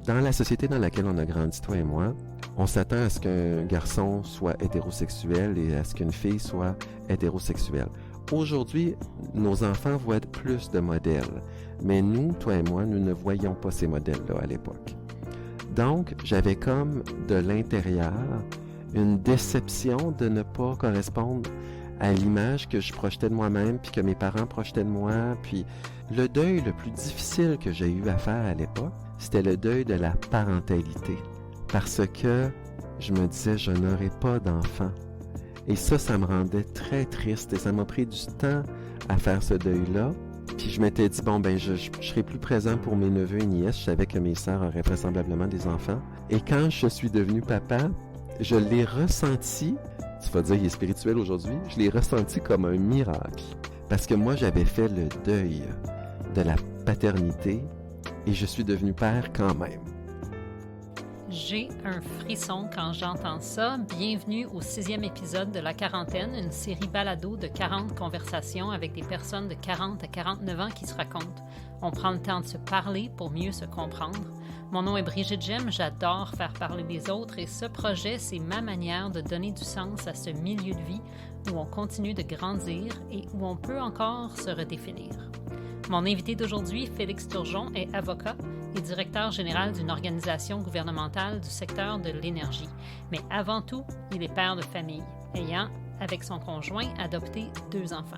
Dans la société dans laquelle on a grandi, toi et moi, on s'attend à ce qu'un garçon soit hétérosexuel et à ce qu'une fille soit hétérosexuelle. Aujourd'hui, nos enfants voient plus de modèles, mais nous, toi et moi, nous ne voyions pas ces modèles-là à l'époque. Donc, j'avais comme de l'intérieur une déception de ne pas correspondre à l'image que je projetais de moi-même, puis que mes parents projetaient de moi. Puis le deuil le plus difficile que j'ai eu à faire à l'époque, c'était le deuil de la parentalité. Parce que je me disais, je n'aurai pas d'enfant. Et ça me rendait très triste et ça m'a pris du temps à faire ce deuil-là. Puis je m'étais dit, bon, ben, je serai plus présent pour mes neveux et nièces. Je savais que mes sœurs auraient vraisemblablement des enfants. Et quand je suis devenu papa, je l'ai ressenti, tu vas dire, il est spirituel aujourd'hui, je l'ai ressenti comme un miracle. Parce que moi, j'avais fait le deuil de la paternité et je suis devenu père quand même. J'ai un frisson quand j'entends ça. Bienvenue au 6e épisode de La Quarantaine, une série balado de 40 conversations avec des personnes de 40 à 49 ans qui se racontent. On prend le temps de se parler pour mieux se comprendre. Mon nom est Brigitte Gemme, j'adore faire parler des autres et ce projet, c'est ma manière de donner du sens à ce milieu de vie où on continue de grandir et où on peut encore se redéfinir. Mon invité d'aujourd'hui, Félix Turgeon, est avocat et directeur général d'une organisation gouvernementale du secteur de l'énergie. Mais avant tout, il est père de famille, ayant, avec son conjoint, adopté 2 enfants.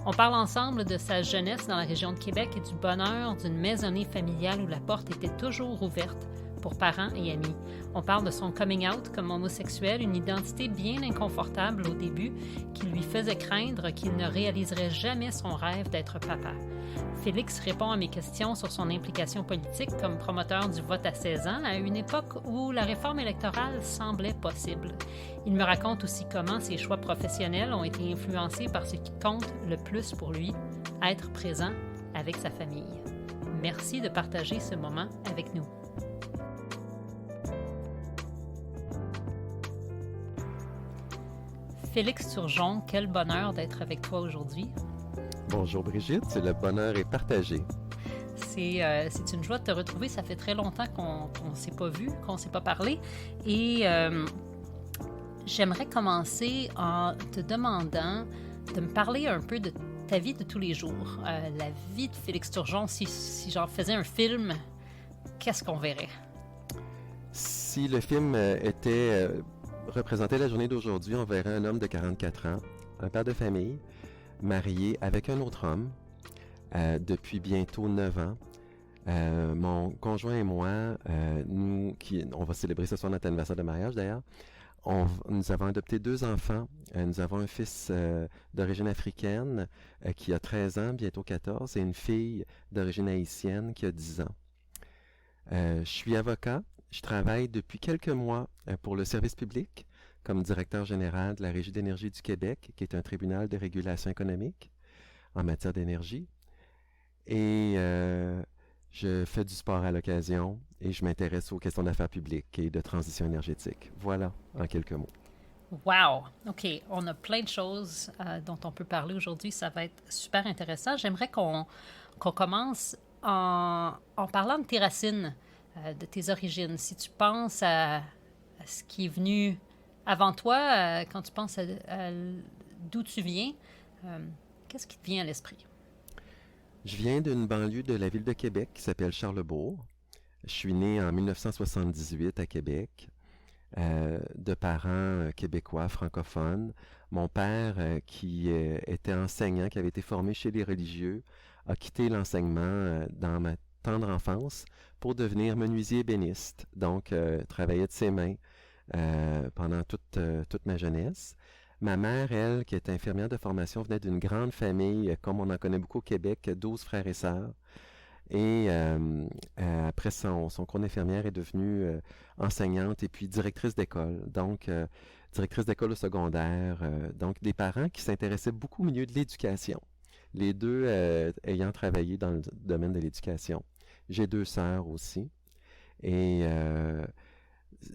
On parle ensemble de sa jeunesse dans la région de Québec et du bonheur d'une maisonnée familiale où la porte était toujours ouverte pour parents et amis. On parle de son coming out comme homosexuel, une identité bien inconfortable au début qui lui faisait craindre qu'il ne réaliserait jamais son rêve d'être papa. Félix répond à mes questions sur son implication politique comme promoteur du vote à 16 ans à une époque où la réforme électorale semblait possible. Il me raconte aussi comment ses choix professionnels ont été influencés par ce qui compte le plus pour lui, être présent avec sa famille. Merci de partager ce moment avec nous. Félix Turgeon, quel bonheur d'être avec toi aujourd'hui. Bonjour Brigitte, le bonheur est partagé. C'est une joie de te retrouver. Ça fait très longtemps qu'on ne s'est pas vu, qu'on ne s'est pas parlé. Et j'aimerais commencer en te demandant de me parler un peu de ta vie de tous les jours. La vie de Félix Turgeon, si j'en faisais un film, qu'est-ce qu'on verrait? Si le film représentait la journée d'aujourd'hui, on verrait un homme de 44 ans, un père de famille, marié avec un autre homme depuis bientôt 9 ans. Mon conjoint et moi, on va célébrer ce soir notre anniversaire de mariage d'ailleurs, nous avons adopté 2 enfants. Nous avons un fils d'origine africaine qui a 13 ans, bientôt 14, et une fille d'origine haïtienne qui a 10 ans. Je suis avocat. Je travaille depuis quelques mois pour le service public comme directeur général de la Régie d'énergie du Québec, qui est un tribunal de régulation économique en matière d'énergie. Et je fais du sport à l'occasion et je m'intéresse aux questions d'affaires publiques et de transition énergétique. Voilà, en quelques mots. Wow! OK, on a plein de choses dont on peut parler aujourd'hui. Ça va être super intéressant. J'aimerais qu'on commence en parlant de tes racines, de tes origines. Si tu penses à ce qui est venu avant toi, quand tu penses à d'où tu viens, qu'est-ce qui te vient à l'esprit? Je viens d'une banlieue de la ville de Québec qui s'appelle Charlebourg. Je suis né en 1978 à Québec, de parents québécois francophones. Mon père, qui était enseignant, qui avait été formé chez les religieux, a quitté l'enseignement dans ma tendre enfance pour devenir menuisier ébéniste. Donc, travaillait de ses mains pendant toute ma jeunesse. Ma mère, elle, qui est infirmière de formation, venait d'une grande famille, comme on en connaît beaucoup au Québec, 12 frères et sœurs. Et après son cours d'infirmière, est devenue enseignante et puis directrice d'école. Donc, directrice d'école au secondaire. Donc, des parents qui s'intéressaient beaucoup au milieu de l'éducation. Les deux ayant travaillé dans le domaine de l'éducation. J'ai 2 sœurs aussi. Et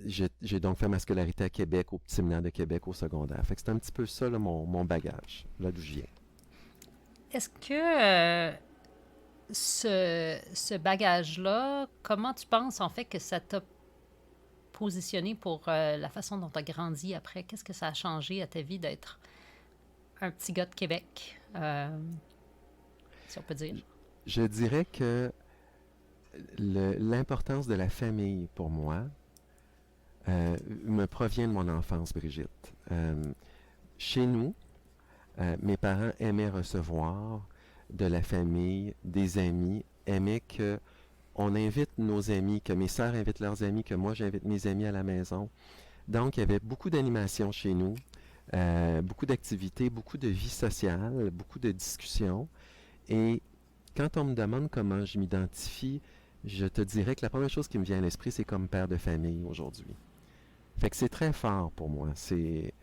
j'ai donc fait ma scolarité à Québec, au petit séminaire de Québec, au secondaire. Fait que c'est un petit peu ça, là, mon bagage, là d'où je viens. Est-ce que ce bagage-là, comment tu penses en fait que ça t'a positionné pour la façon dont tu as grandi après? Qu'est-ce que ça a changé à ta vie d'être un petit gars de Québec, si on peut dire? Je dirais que l'importance de la famille pour moi me provient de mon enfance, Brigitte. Chez nous, mes parents aimaient recevoir de la famille, des amis, aimaient que on invite nos amis, que mes sœurs invitent leurs amis, que moi j'invite mes amis à la maison. Donc, il y avait beaucoup d'animations chez nous, beaucoup d'activités, beaucoup de vie sociale, beaucoup de discussions. Et quand on me demande comment je m'identifie, je te dirais que la première chose qui me vient à l'esprit, c'est comme père de famille aujourd'hui. Fait que c'est très fort pour moi. C'est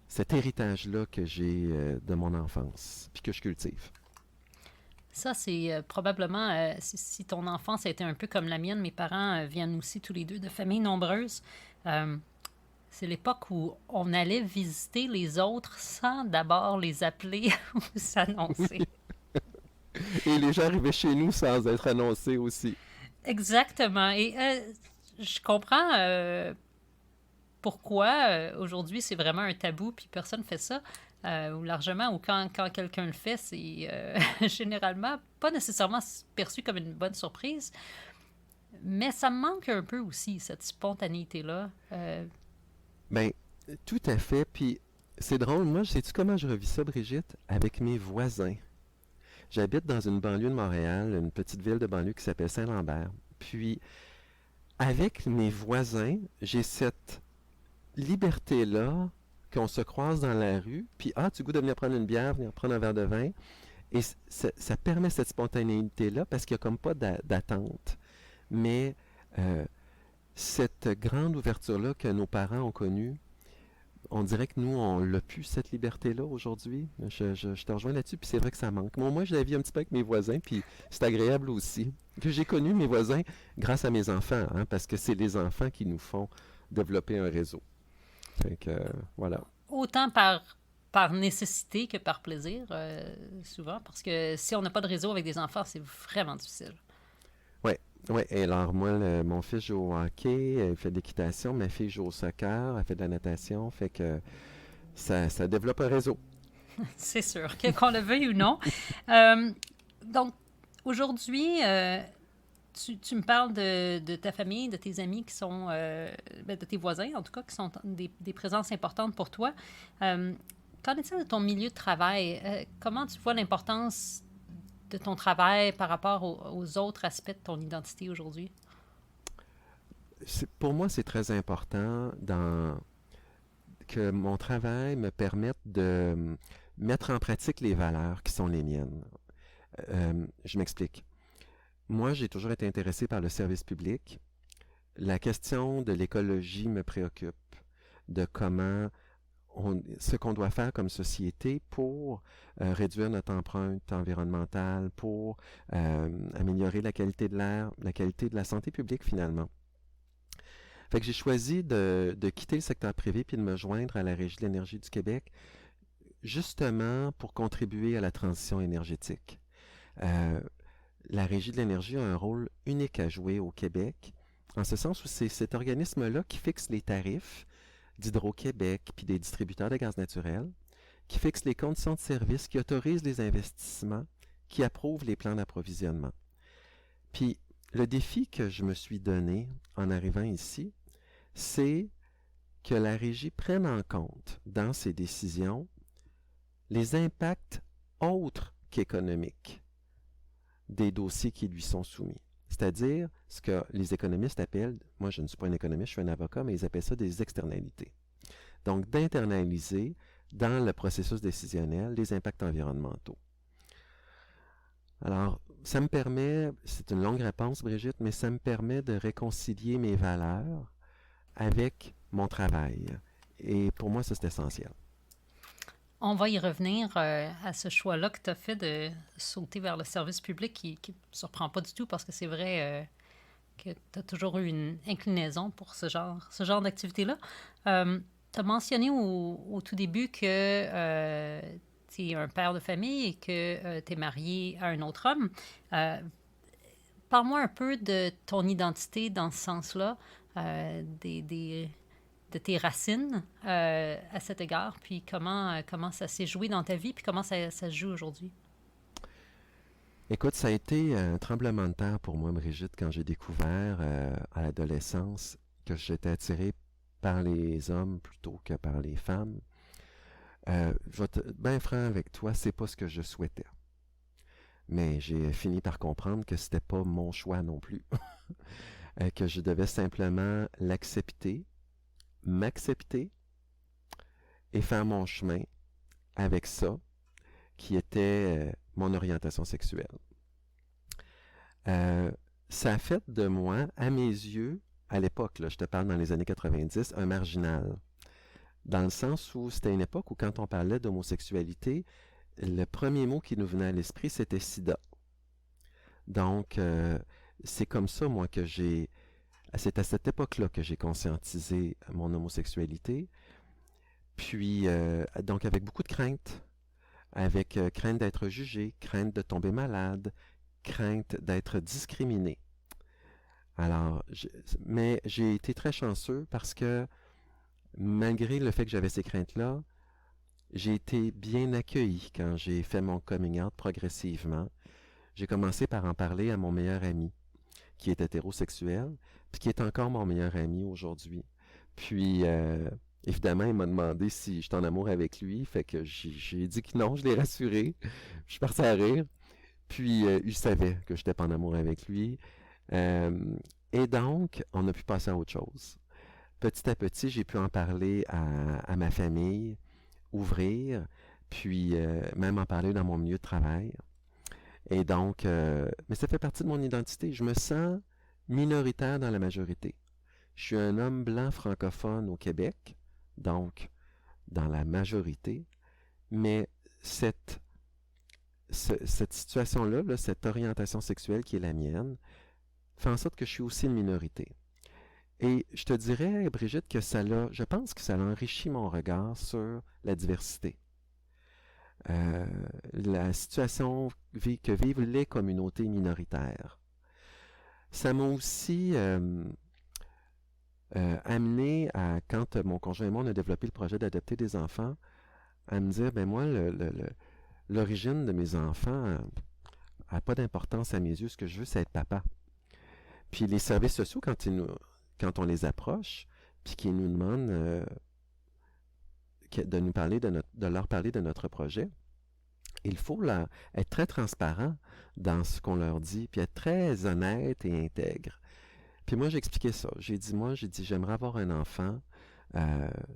cet héritage-là que j'ai de mon enfance, puis que je cultive. Ça, c'est probablement, si ton enfance a été un peu comme la mienne, mes parents viennent aussi tous les deux de familles nombreuses. Euh, c'est l'époque où on allait visiter les autres sans d'abord les appeler ou s'annoncer. Et les gens arrivaient chez nous sans être annoncés aussi. Exactement. Et je comprends pourquoi aujourd'hui c'est vraiment un tabou puis personne ne fait ça. Ou largement, ou quand quelqu'un le fait, c'est généralement pas nécessairement perçu comme une bonne surprise, mais ça me manque un peu aussi, cette spontanéité-là. Ben, tout à fait. Puis c'est drôle, moi, sais-tu comment je revis ça, Brigitte? Avec mes voisins. J'habite dans une banlieue de Montréal, une petite ville de banlieue qui s'appelle Saint-Lambert. Puis, avec mes voisins, j'ai cette liberté-là qu'on se croise dans la rue, puis tu goûtes de venir prendre une bière, venir prendre un verre de vin, et ça permet cette spontanéité-là parce qu'il n'y a comme pas d'attente. Mais euh, cette grande ouverture-là que nos parents ont connue, on dirait que nous, on l'a plus, cette liberté-là, aujourd'hui. Je te rejoins là-dessus, puis c'est vrai que ça manque. Moi, je la vis un petit peu avec mes voisins, puis c'est agréable aussi. Puis j'ai connu mes voisins grâce à mes enfants, hein, parce que c'est les enfants qui nous font développer un réseau. Fait que, voilà. Autant par nécessité que par plaisir, souvent, parce que si on n'a pas de réseau avec des enfants, c'est vraiment difficile. Ouais, ouais. Et alors, moi, mon fils joue au hockey, il fait de l'équitation, ma fille joue au soccer, elle fait de la natation, fait que ça développe un réseau. C'est sûr, qu'on le veuille ou non. Euh, donc, aujourd'hui, tu me parles de ta famille, de tes amis qui sont, de tes voisins en tout cas, qui sont des présences importantes pour toi. Qu'en est-il de ton milieu de travail? Comment tu vois l'importance de ton travail par rapport aux autres aspects de ton identité aujourd'hui? Pour moi, c'est très important que mon travail me permette de mettre en pratique les valeurs qui sont les miennes. Je m'explique. Moi, j'ai toujours été intéressé par le service public. La question de l'écologie me préoccupe, de ce qu'on doit faire comme société pour réduire notre empreinte environnementale, pour améliorer la qualité de l'air, la qualité de la santé publique finalement. Fait que j'ai choisi de quitter le secteur privé puis de me joindre à la Régie de l'énergie du Québec, justement pour contribuer à la transition énergétique. Euh, la Régie de l'énergie a un rôle unique à jouer au Québec, en ce sens où c'est cet organisme-là qui fixe les tarifs d'Hydro-Québec puis des distributeurs de gaz naturel, qui fixe les conditions de service, qui autorise les investissements, qui approuve les plans d'approvisionnement. Puis le défi que je me suis donné en arrivant ici, c'est que la Régie prenne en compte dans ses décisions les impacts autres qu'économiques des dossiers qui lui sont soumis. C'est-à-dire ce que les économistes appellent, moi je ne suis pas un économiste, je suis un avocat, mais ils appellent ça des externalités. Donc d'internaliser dans le processus décisionnel les impacts environnementaux. Alors, ça me permet, c'est une longue réponse Brigitte, mais ça me permet de réconcilier mes valeurs avec mon travail. Et pour moi, ça c'est essentiel. On va y revenir à ce choix-là que tu as fait de sauter vers le service public qui ne me surprend pas du tout parce que c'est vrai que tu as toujours eu une inclinaison pour ce genre d'activité-là. Tu as mentionné au tout début que tu es un père de famille et que tu es marié à un autre homme. Parle-moi un peu de ton identité dans ce sens-là, de tes racines à cet égard, puis comment ça s'est joué dans ta vie, puis comment ça se joue aujourd'hui. Écoute, ça a été un tremblement de terre pour moi, Brigitte, quand j'ai découvert à l'adolescence que j'étais attiré par les hommes plutôt que par les femmes. Je vais être bien franc avec toi, c'est pas ce que je souhaitais. Mais j'ai fini par comprendre que c'était pas mon choix non plus. Que je devais simplement l'accepter, m'accepter et faire mon chemin avec ça, qui était mon orientation sexuelle. Ça a fait de moi, à mes yeux, à l'époque, là, je te parle dans les années 90, un marginal. Dans le sens où c'était une époque où quand on parlait d'homosexualité, le premier mot qui nous venait à l'esprit, c'était sida. Donc, c'est comme ça, moi, c'est à cette époque-là que j'ai conscientisé mon homosexualité. Puis, donc, avec beaucoup de crainte. Avec crainte d'être jugé, crainte de tomber malade, crainte d'être discriminé. Alors, mais j'ai été très chanceux parce que malgré le fait que j'avais ces craintes-là, j'ai été bien accueilli quand j'ai fait mon coming out progressivement. J'ai commencé par en parler à mon meilleur ami, qui est hétérosexuel, puis qui est encore mon meilleur ami aujourd'hui. Puis, évidemment, il m'a demandé si j'étais en amour avec lui, fait que j'ai dit que non, je l'ai rassuré. Je suis parti à rire. Puis, il savait que je n'étais pas en amour avec lui. Et donc, on a pu passer à autre chose. Petit à petit, j'ai pu en parler à ma famille, ouvrir, puis même en parler dans mon milieu de travail. Et donc, mais ça fait partie de mon identité. Je me sens minoritaire dans la majorité. Je suis un homme blanc francophone au Québec, donc dans la majorité, mais cette situation-là, là, cette orientation sexuelle qui est la mienne, fait en sorte que je suis aussi une minorité. Et je te dirais, Brigitte, que je pense que ça a enrichi mon regard sur la diversité. La situation que vivent les communautés minoritaires. Ça m'a aussi amené à, quand mon conjoint et moi, on a développé le projet d'adopter des enfants, à me dire, ben moi, l'origine de mes enfants n'a pas d'importance à mes yeux. Ce que je veux, c'est être papa. Puis les services sociaux, quand on les approche, puis qu'ils nous demandent de leur parler de notre projet, il faut être très transparent dans ce qu'on leur dit, puis être très honnête et intègre. Puis moi, j'ai expliqué ça. J'ai dit, j'aimerais avoir un enfant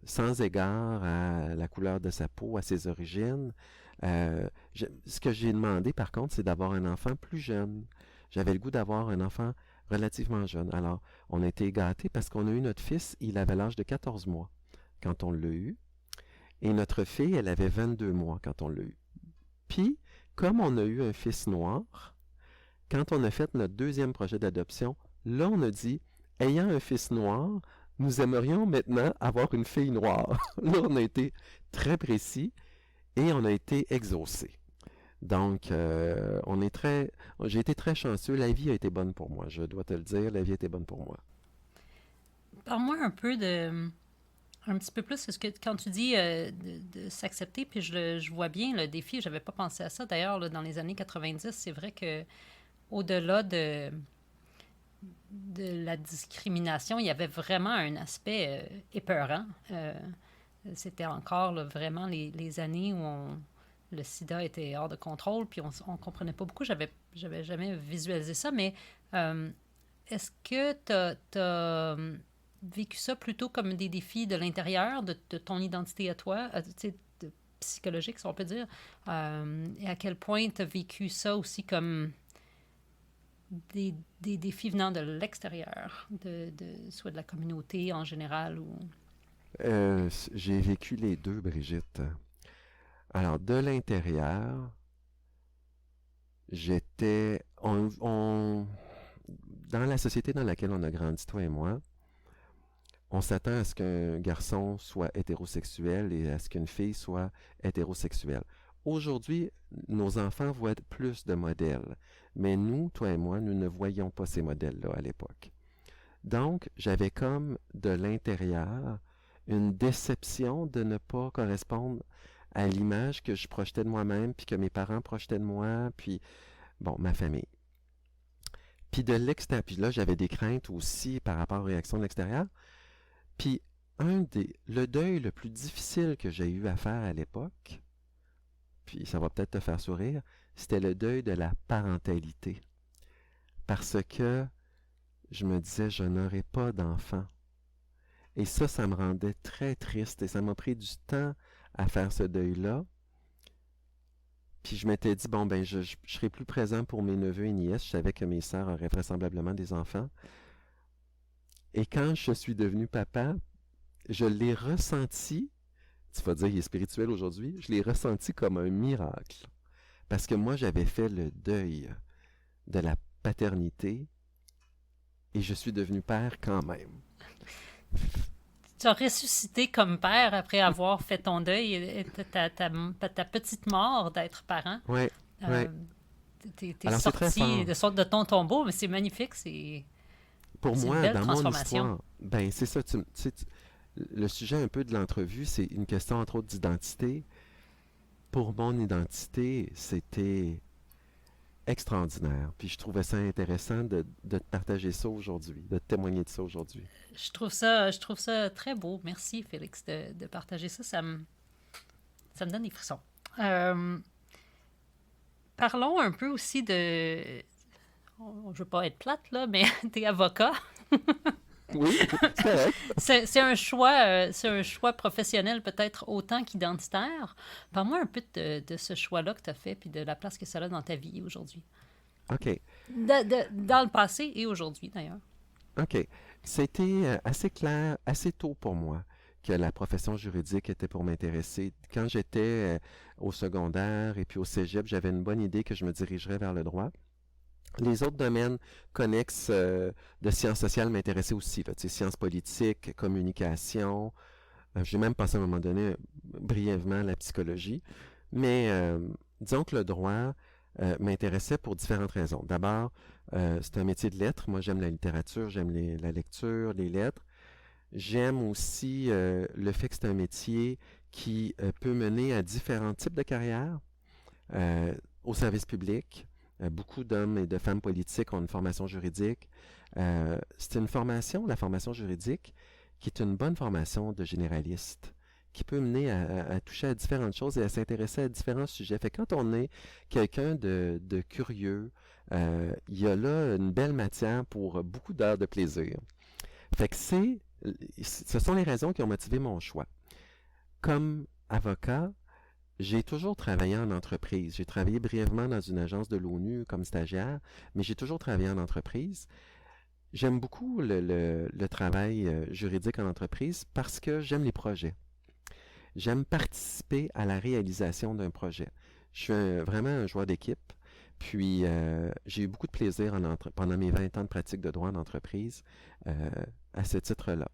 sans égard à la couleur de sa peau, à ses origines. Ce que j'ai demandé, par contre, c'est d'avoir un enfant plus jeune. J'avais le goût d'avoir un enfant relativement jeune. Alors, on a été gâtés parce qu'on a eu notre fils, il avait l'âge de 14 mois quand on l'a eu. Et notre fille, elle avait 22 mois quand on l'a eu. Puis, comme on a eu un fils noir, quand on a fait notre deuxième projet d'adoption, là, on a dit, ayant un fils noir, nous aimerions maintenant avoir une fille noire. Là, on a été très précis et on a été exaucé. Donc, j'ai été très chanceux. La vie a été bonne pour moi. Je dois te le dire, la vie a été bonne pour moi. Parle-moi un petit peu plus, parce que quand tu dis de s'accepter, puis je vois bien le défi, j'avais pas pensé à ça. D'ailleurs, là, dans les années 90, c'est vrai que au-delà de la discrimination, il y avait vraiment un aspect épeurant. C'était encore là, vraiment les années où le sida était hors de contrôle, puis on comprenait pas beaucoup. J'avais jamais visualisé ça, mais est-ce que tu as vécu ça plutôt comme des défis de l'intérieur, de ton identité à toi, psychologique, si on peut dire, et à quel point tu as vécu ça aussi comme des défis venant de l'extérieur, soit de la communauté en général ou... J'ai vécu les deux, Brigitte. Alors, de l'intérieur, dans la société dans laquelle on a grandi, toi et moi, on s'attend à ce qu'un garçon soit hétérosexuel et à ce qu'une fille soit hétérosexuelle. Aujourd'hui, nos enfants voient plus de modèles, mais nous, toi et moi, nous ne voyions pas ces modèles-là à l'époque. Donc, j'avais comme de l'intérieur une déception de ne pas correspondre à l'image que je projetais de moi-même, puis que mes parents projetaient de moi, puis, bon, ma famille. Puis de l'extérieur, puis là, j'avais des craintes aussi par rapport aux réactions de l'extérieur. Puis, le deuil le plus difficile que j'ai eu à faire à l'époque, puis ça va peut-être te faire sourire, c'était le deuil de la parentalité. Parce que je me disais, je n'aurai pas d'enfant. Et ça me rendait très triste et ça m'a pris du temps à faire ce deuil-là. Puis je m'étais dit, bon, ben, je serai plus présent pour mes neveux et nièces. Je savais que mes sœurs auraient vraisemblablement des enfants. Et quand je suis devenu papa, je l'ai ressenti, tu vas dire, il est spirituel aujourd'hui, je l'ai ressenti comme un miracle. Parce que moi, j'avais fait le deuil de la paternité et je suis devenu père quand même. Tu as ressuscité comme père après avoir fait ton deuil, ta petite mort d'être parent. Oui, oui. T'es Alors, c'est très sorti fort. de ton tombeau, mais c'est magnifique, c'est Pour une moi, belle dans mon transformation. histoire, ben c'est ça. Tu sais, le sujet un peu de l'entrevue, c'est une question entre autres d'identité. Pour mon identité, c'était extraordinaire. Puis je trouvais ça intéressant de te partager ça aujourd'hui, de te témoigner de ça aujourd'hui. Je trouve ça très beau. Merci, Félix, de partager ça. Ça me donne des frissons. Euh, Parlons un peu aussi de... Je veux pas être plate, là, mais t'es avocat. Oui, c'est correct. C'est un choix professionnel peut-être autant qu'identitaire. Parle-moi un peu de ce choix-là que tu as fait puis de la place que ça a dans ta vie aujourd'hui. OK. Dans le passé et aujourd'hui, d'ailleurs. OK. C'était assez clair, assez tôt pour moi que la profession juridique était pour m'intéresser. Quand j'étais au secondaire et puis au cégep, j'avais une bonne idée que je me dirigerais vers le droit. Les autres domaines connexes de sciences sociales m'intéressaient aussi, là, tu sais, sciences politiques, communication. J'ai même pensé à un moment donné brièvement à la psychologie. Mais disons que le droit m'intéressait pour différentes raisons. D'abord, c'est un métier de lettres. Moi, j'aime la littérature, j'aime la lecture, les lettres. J'aime aussi le fait que c'est un métier qui peut mener à différents types de carrières au service public. Beaucoup d'hommes et de femmes politiques ont une formation juridique. C'est une formation, la formation juridique, qui est une bonne formation de généraliste, qui peut mener à toucher à différentes choses et à s'intéresser à différents sujets. Fait que quand on est quelqu'un de curieux, il y a là une belle matière pour beaucoup d'heures de plaisir. Fait que ce sont les raisons qui ont motivé mon choix. Comme avocat, j'ai toujours travaillé en entreprise. J'ai travaillé brièvement dans une agence de l'ONU comme stagiaire, mais j'ai toujours travaillé en entreprise. J'aime beaucoup le travail juridique en entreprise parce que j'aime les projets. J'aime participer à la réalisation d'un projet. Je suis vraiment un joueur d'équipe. Puis, j'ai eu beaucoup de plaisir pendant mes 20 ans de pratique de droit en entreprise à ce titre-là.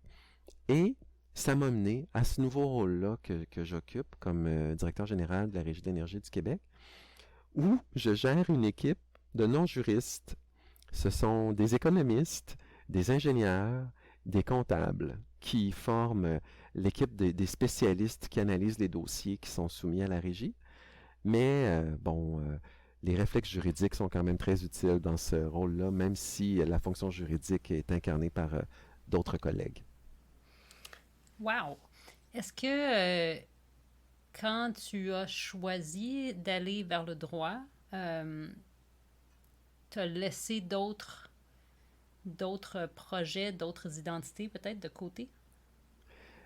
Et ça m'a mené à ce nouveau rôle-là que j'occupe comme directeur général de la Régie d'énergie du Québec, où je gère une équipe de non-juristes. Ce sont des économistes, des ingénieurs, des comptables qui forment l'équipe des spécialistes qui analysent les dossiers qui sont soumis à la régie. Mais, les réflexes juridiques sont quand même très utiles dans ce rôle-là, même si la fonction juridique est incarnée par d'autres collègues. Wow! Est-ce que quand tu as choisi d'aller vers le droit, tu as laissé d'autres projets, d'autres identités peut-être de côté?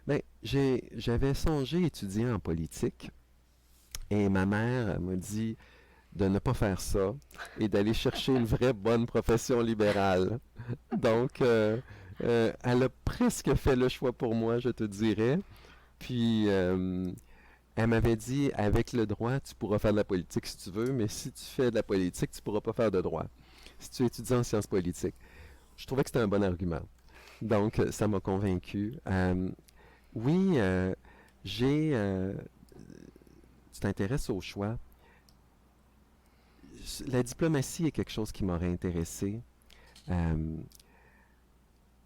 Bien, j'avais songé étudier en politique et ma mère m'a dit de ne pas faire ça et d'aller chercher une vraie bonne profession libérale. Donc, elle a presque fait le choix pour moi, je te dirais. Puis, elle m'avait dit, avec le droit, tu pourras faire de la politique si tu veux, mais si tu fais de la politique, tu pourras pas faire de droit. Si tu étudies en sciences politiques. Je trouvais que c'était un bon argument. Donc, ça m'a convaincu. Oui, j'ai tu t'intéresses au choix, la diplomatie est quelque chose qui m'aurait intéressé. Euh,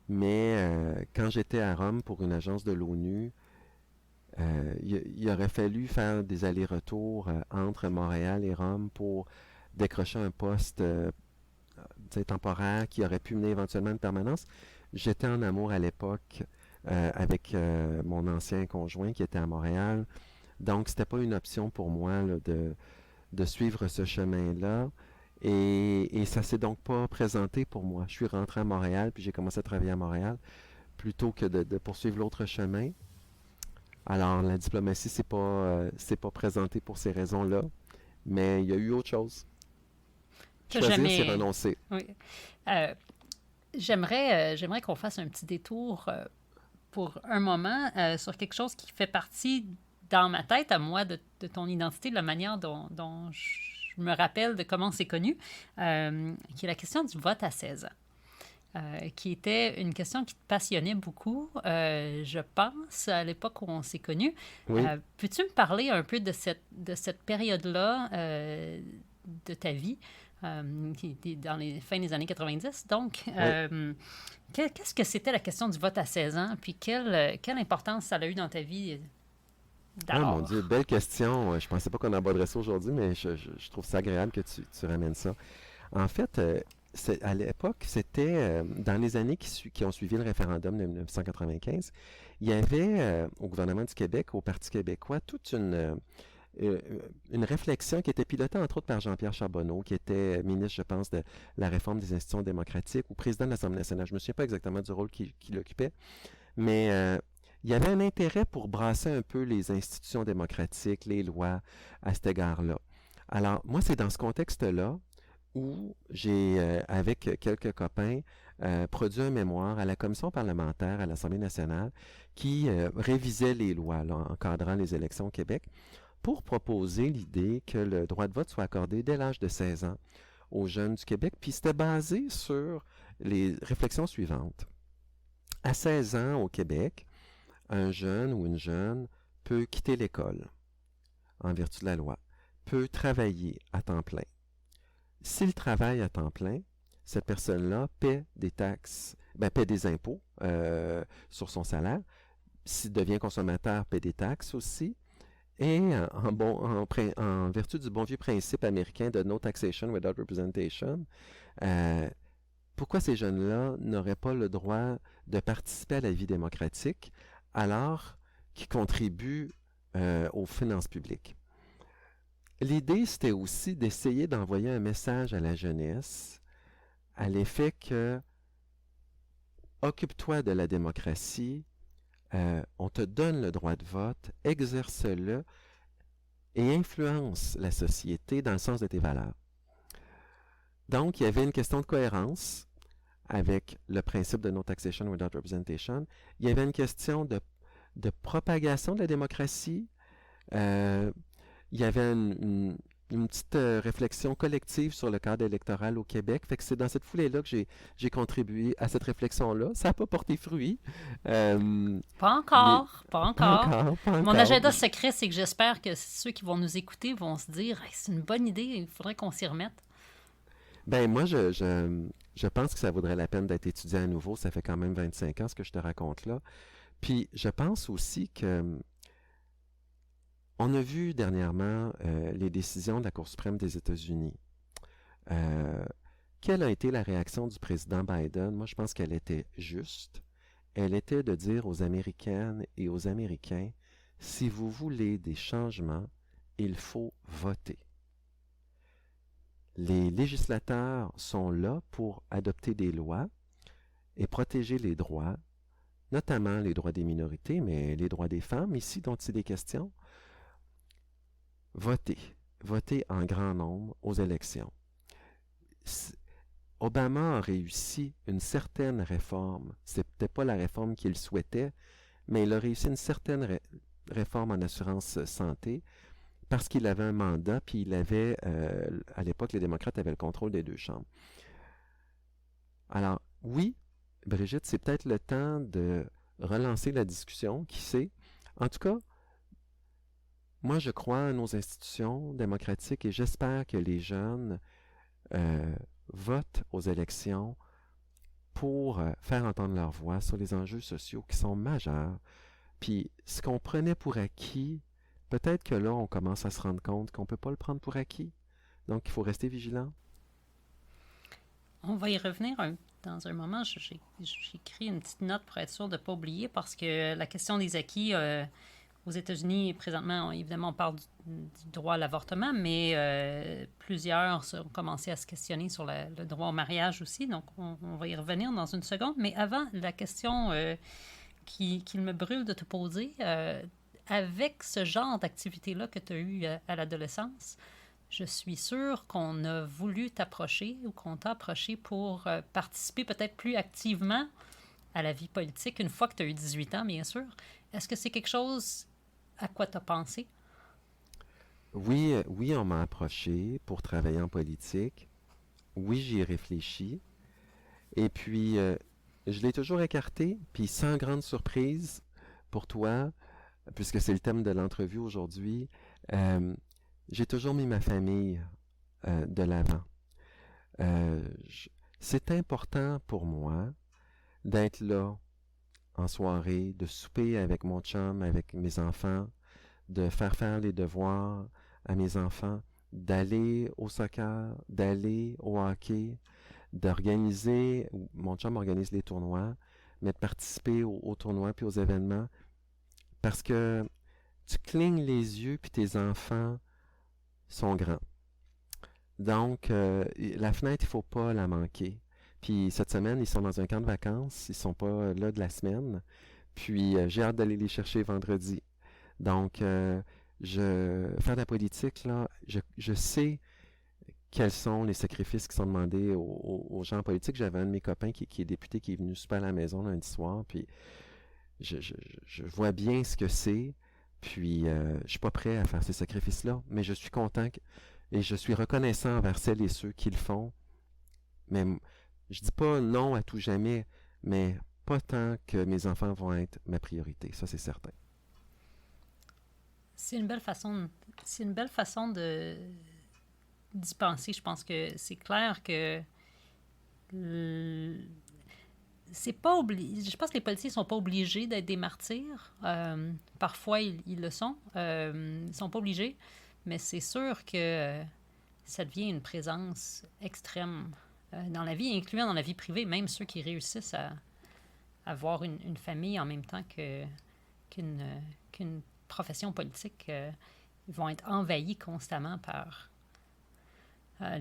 mais quand j'étais à Rome pour une agence de l'ONU, il aurait fallu faire des allers-retours entre Montréal et Rome pour décrocher un poste temporaire qui aurait pu mener éventuellement une permanence. J'étais en amour à l'époque avec mon ancien conjoint qui était à Montréal. Donc, c'était pas une option pour moi là, de suivre ce chemin-là. Et ça s'est donc pas présenté pour moi. Je suis rentré à Montréal, puis j'ai commencé à travailler à Montréal, plutôt que de poursuivre l'autre chemin. Alors, la diplomatie, c'est pas présenté pour ces raisons-là, mais il y a eu autre chose. T'as Choisir, c'est jamais... renoncer. Oui. J'aimerais qu'on fasse un petit détour pour un moment sur quelque chose qui fait partie dans ma tête, à moi, de ton identité, de la manière dont je me rappelle de comment on s'est connu, qui est la question du vote à 16 ans. Qui était une question qui te passionnait beaucoup, je pense, à l'époque où on s'est connus. Oui, Peux-tu me parler un peu de cette période-là de ta vie, qui était dans les fins des années 90? Donc, oui. qu'est-ce que c'était la question du vote à 16 ans? Puis quelle importance ça a eu dans ta vie Ah mon Dieu, d'alors? belle question. Je pensais pas qu'on aborderait ça aujourd'hui, mais je trouve ça agréable que tu ramènes ça. En fait, à l'époque, c'était dans les années qui ont suivi le référendum de 1995, il y avait au gouvernement du Québec, au Parti québécois, toute euh, une réflexion qui était pilotée entre autres par Jean-Pierre Charbonneau, qui était ministre, je pense, de la réforme des institutions démocratiques ou président de l'Assemblée nationale. Je ne me souviens pas exactement du rôle qu'il occupait, mais il y avait un intérêt pour brasser un peu les institutions démocratiques, les lois à cet égard-là. Alors, moi, c'est dans ce contexte-là où j'ai, avec quelques copains, produit un mémoire à la commission parlementaire à l'Assemblée nationale qui révisait les lois là, encadrant les élections au Québec pour proposer l'idée que le droit de vote soit accordé dès l'âge de 16 ans aux jeunes du Québec. Puis c'était basé sur les réflexions suivantes. À 16 ans au Québec, un jeune ou une jeune peut quitter l'école en vertu de la loi, peut travailler à temps plein. S'il travaille à temps plein, cette personne-là paie des taxes, paie des impôts sur son salaire. S'il devient consommateur, paie des taxes aussi. Et en vertu du bon vieux principe américain de no taxation without representation, euh, pourquoi ces jeunes-là n'auraient pas le droit de participer à la vie démocratique alors qu'ils contribuent aux finances publiques? L'idée, c'était aussi d'essayer d'envoyer un message à la jeunesse à l'effet que occupe-toi de la démocratie, on te donne le droit de vote, exerce-le et influence la société dans le sens de tes valeurs. Donc, il y avait une question de cohérence avec le principe de no taxation without representation. Il y avait une question de propagation de la démocratie. Euh, il y avait une petite réflexion collective sur le cadre électoral au Québec. Fait que c'est dans cette foulée-là que j'ai contribué à cette réflexion-là. Ça n'a pas porté fruit. Pas Mais encore, pas pas encore. encore, pas Mon encore. agenda secret, c'est que j'espère que ceux qui vont nous écouter vont se dire hey, c'est une bonne idée, il faudrait qu'on s'y remette. Ben moi, je pense que ça vaudrait la peine d'être étudié à nouveau. Ça fait quand même 25 ans ce que je te raconte là. Puis je pense aussi que on a vu dernièrement les décisions de la Cour suprême des États-Unis. Euh, Quelle a été la réaction du président Biden? Moi, je pense qu'elle était juste. Elle était de dire aux Américaines et aux Américains, si vous voulez des changements, il faut voter. Les législateurs sont là pour adopter des lois et protéger les droits, notamment les droits des minorités, mais les droits des femmes, ici dont il est question. Voter. Voter en grand nombre aux élections. Obama a réussi une certaine réforme. C'est peut-être pas la réforme qu'il souhaitait, mais il a réussi une certaine réforme en assurance santé parce qu'il avait un mandat, puis il avait, à l'époque, les démocrates avaient le contrôle des deux chambres. Alors, oui, Brigitte, c'est peut-être le temps de relancer la discussion, qui sait. En tout cas, moi, je crois à nos institutions démocratiques et j'espère que les jeunes votent aux élections pour faire entendre leur voix sur les enjeux sociaux qui sont majeurs. Puis ce qu'on prenait pour acquis, peut-être que là, on commence à se rendre compte qu'on ne peut pas le prendre pour acquis. Donc, il faut rester vigilant. On va y revenir dans un moment. J'ai écrit une petite note pour être sûr de ne pas oublier parce que la question des acquis aux États-Unis, présentement, évidemment, on parle du droit à l'avortement, mais plusieurs ont commencé à se questionner sur le droit au mariage aussi. Donc, on va y revenir dans une seconde. Mais avant, la question qu'il me brûle de te poser, avec ce genre d'activité-là que tu as eu à l'adolescence, je suis sûre qu'on a voulu t'approcher ou qu'on t'a approché pour participer peut-être plus activement à la vie politique une fois que tu as eu 18 ans, bien sûr. Est-ce que c'est quelque chose à quoi tu as pensé? Oui, oui, on m'a approché pour travailler en politique. Oui, j'y ai réfléchi. Et puis, je l'ai toujours écarté. Puis, sans grande surprise pour toi, puisque c'est le thème de l'entrevue aujourd'hui, j'ai toujours mis ma famille de l'avant. C'est important pour moi d'être là en soirée, de souper avec mon chum, avec mes enfants, de faire les devoirs à mes enfants, d'aller au soccer, d'aller au hockey, d'organiser, mon chum organise les tournois, mais de participer aux tournois puis aux événements, parce que tu clignes les yeux puis tes enfants sont grands. Donc, la fenêtre, il ne faut pas la manquer. Puis cette semaine, ils sont dans un camp de vacances, ils sont pas là de la semaine. Puis j'ai hâte d'aller les chercher vendredi. Donc, faire de la politique, là, je sais quels sont les sacrifices qui sont demandés aux gens politiques. J'avais un de mes copains qui est député qui est venu souper à la maison lundi soir, puis je vois bien ce que c'est, puis je suis pas prêt à faire ces sacrifices-là, mais je suis content et je suis reconnaissant envers celles et ceux qui le font. Mais je dis pas non à tout jamais, mais pas tant que mes enfants vont être ma priorité, ça c'est certain. C'est une belle façon, d'y penser. Je pense que c'est clair que c'est pas obligé. Je pense que les politiciens sont pas obligés d'être des martyrs. Parfois, ils le sont. Ils sont pas obligés. Mais c'est sûr que ça devient une présence extrême dans la vie, incluant dans la vie privée, même ceux qui réussissent à avoir une famille en même temps qu'une profession politique. Ils vont être envahis constamment par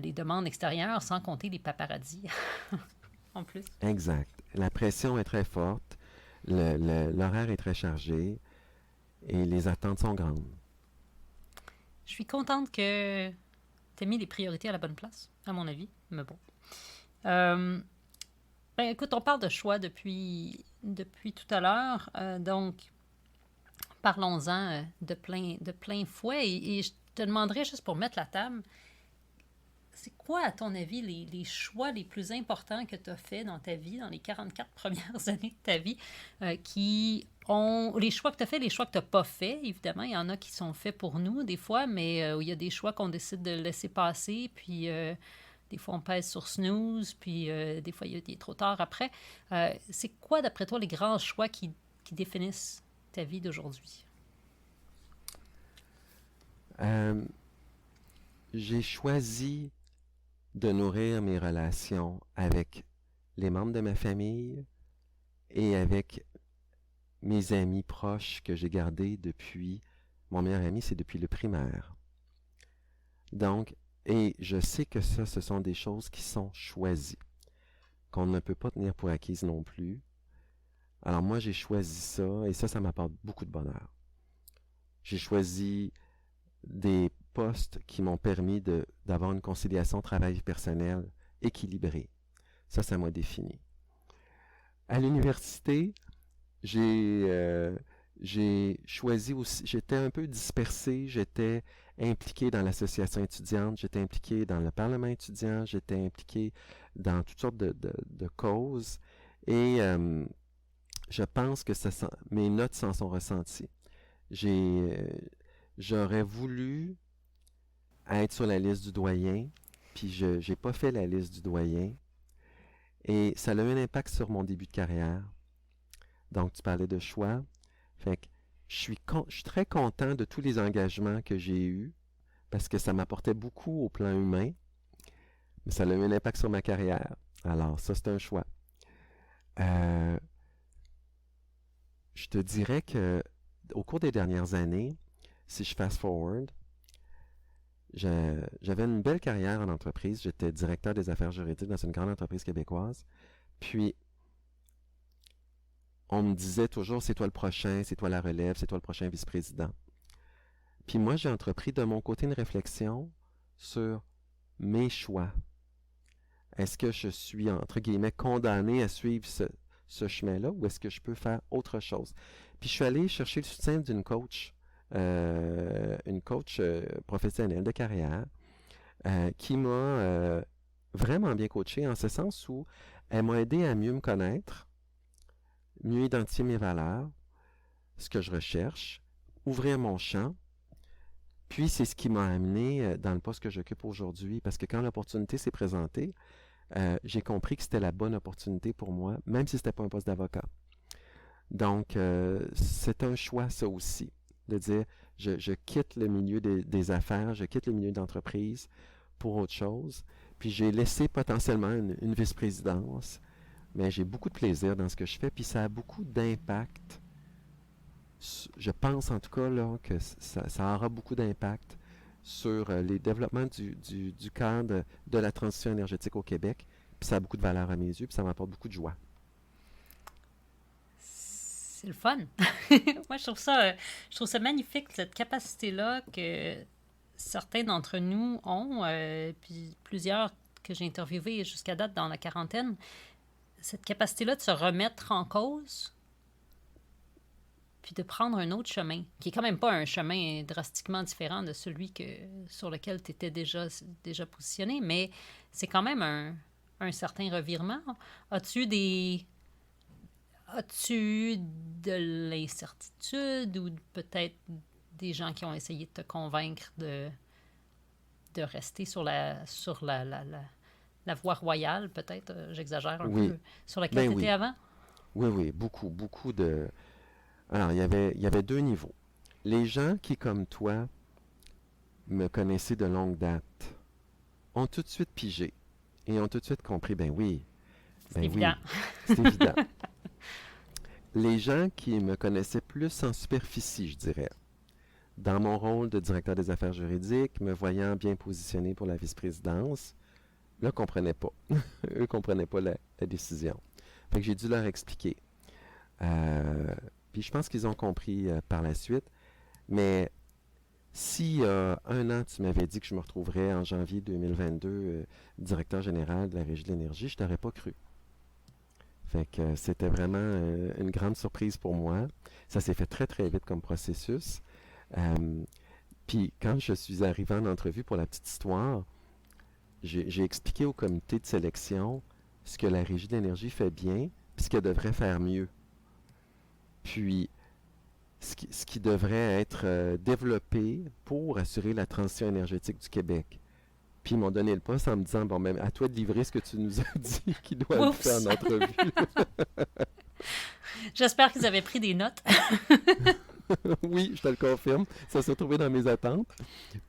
les demandes extérieures, sans compter les paparazzis en plus. Exact. La pression est très forte, l'horaire est très chargé et les attentes sont grandes. Je suis contente que tu aies mis les priorités à la bonne place, à mon avis. Mais bon. Ben, écoute, on parle de choix depuis tout à l'heure. Donc, parlons-en de plein fouet. Et je te demanderais, juste pour mettre la table, c'est quoi, à ton avis, les choix les plus importants que tu as faits dans ta vie, dans les 44 premières années de ta vie, les choix que tu as faits, les choix que tu n'as pas faits, évidemment, il y en a qui sont faits pour nous des fois, mais il y a des choix qu'on décide de laisser passer, puis des fois on pèse sur snooze, puis des fois il est trop tard après. C'est quoi, d'après toi, les grands choix qui définissent ta vie d'aujourd'hui? J'ai choisi de nourrir mes relations avec les membres de ma famille et avec mes amis proches que j'ai gardés depuis, mon meilleur ami, c'est depuis le primaire. Donc, et je sais que ça, ce sont des choses qui sont choisies, qu'on ne peut pas tenir pour acquises non plus. Alors moi, j'ai choisi ça, et ça m'apporte beaucoup de bonheur. J'ai choisi des postes qui m'ont permis d'avoir une conciliation travail personnel équilibrée. Ça m'a défini. À l'université, j'ai choisi aussi, j'étais un peu dispersé, j'étais impliqué dans l'association étudiante, j'étais impliqué dans le parlement étudiant, j'étais impliqué dans toutes sortes de causes et je pense que mes notes s'en sont ressenties. j'aurais voulu être sur la liste du doyen, puis je n'ai pas fait la liste du doyen. Et ça a eu un impact sur mon début de carrière. Donc, tu parlais de choix. Fait que je suis très content de tous les engagements que j'ai eus parce que ça m'apportait beaucoup au plan humain, mais ça a eu un impact sur ma carrière. Alors, ça, c'est un choix. Euh, je te dirais que au cours des dernières années, si je fast forward, j'avais une belle carrière en entreprise. J'étais directeur des affaires juridiques dans une grande entreprise québécoise. Puis, on me disait toujours, c'est toi le prochain, c'est toi la relève, c'est toi le prochain vice-président. Puis moi, j'ai entrepris de mon côté une réflexion sur mes choix. Est-ce que je suis, entre guillemets, condamné à suivre ce chemin-là ou est-ce que je peux faire autre chose? Puis je suis allé chercher le soutien d'une coach, une coach professionnelle de carrière, qui m'a vraiment bien coaché en ce sens où elle m'a aidé à mieux me connaître, mieux identifier mes valeurs, ce que je recherche, ouvrir mon champ. Puis c'est ce qui m'a amené dans le poste que j'occupe aujourd'hui, parce que quand l'opportunité s'est présentée, j'ai compris que c'était la bonne opportunité pour moi, même si ce n'était pas un poste d'avocat. Donc, c'est un choix, ça aussi, de dire, je quitte le milieu des affaires, je quitte le milieu d'entreprise pour autre chose. Puis j'ai laissé potentiellement une vice-présidence, mais j'ai beaucoup de plaisir dans ce que je fais, puis ça a beaucoup d'impact. Je pense en tout cas là, que ça aura beaucoup d'impact sur les développements du cadre de la transition énergétique au Québec. Puis ça a beaucoup de valeur à mes yeux, puis ça m'apporte beaucoup de joie. C'est le fun. Moi, je trouve ça magnifique, cette capacité-là que certains d'entre nous ont, puis plusieurs que j'ai interviewés jusqu'à date dans la quarantaine, cette capacité-là de se remettre en cause, puis de prendre un autre chemin, qui est quand même pas un chemin drastiquement différent de celui sur lequel tu étais déjà positionné, mais c'est quand même un certain revirement. As-tu eu de l'incertitude ou peut-être des gens qui ont essayé de te convaincre de rester sur la voie royale, peut-être, j'exagère un Oui, peu, sur laquelle ben tu étais oui, avant? oui, beaucoup de... Alors, il y avait deux niveaux. Les gens qui, comme toi, me connaissaient de longue date, ont tout de suite pigé et ont tout de suite compris, C'est évident. c'est évident. Les gens qui me connaissaient plus en superficie, je dirais, dans mon rôle de directeur des affaires juridiques, me voyant bien positionné pour la vice-présidence, là, ne comprenaient pas. Eux ne comprenaient pas la décision. Fait que j'ai dû leur expliquer. Puis je pense qu'ils ont compris par la suite. Mais si un an, tu m'avais dit que je me retrouverais en janvier 2022 directeur général de la Régie de l'énergie, je t'aurais pas cru. Fait que c'était vraiment une grande surprise pour moi. Ça s'est fait très, très vite comme processus. Euh, Puis quand je suis arrivé en entrevue pour la petite histoire, j'ai expliqué au comité de sélection ce que la Régie de l'énergie fait bien, puis ce qu'elle devrait faire mieux. Puis ce qui devrait être développé pour assurer la transition énergétique du Québec. Puis ils m'ont donné le poste en me disant, bon, ben, à toi de livrer ce que tu nous as dit qu'ils doivent faire Oups! en entrevue. J'espère qu'ils avaient pris des notes. Oui, je te le confirme. Ça s'est retrouvé dans mes attentes.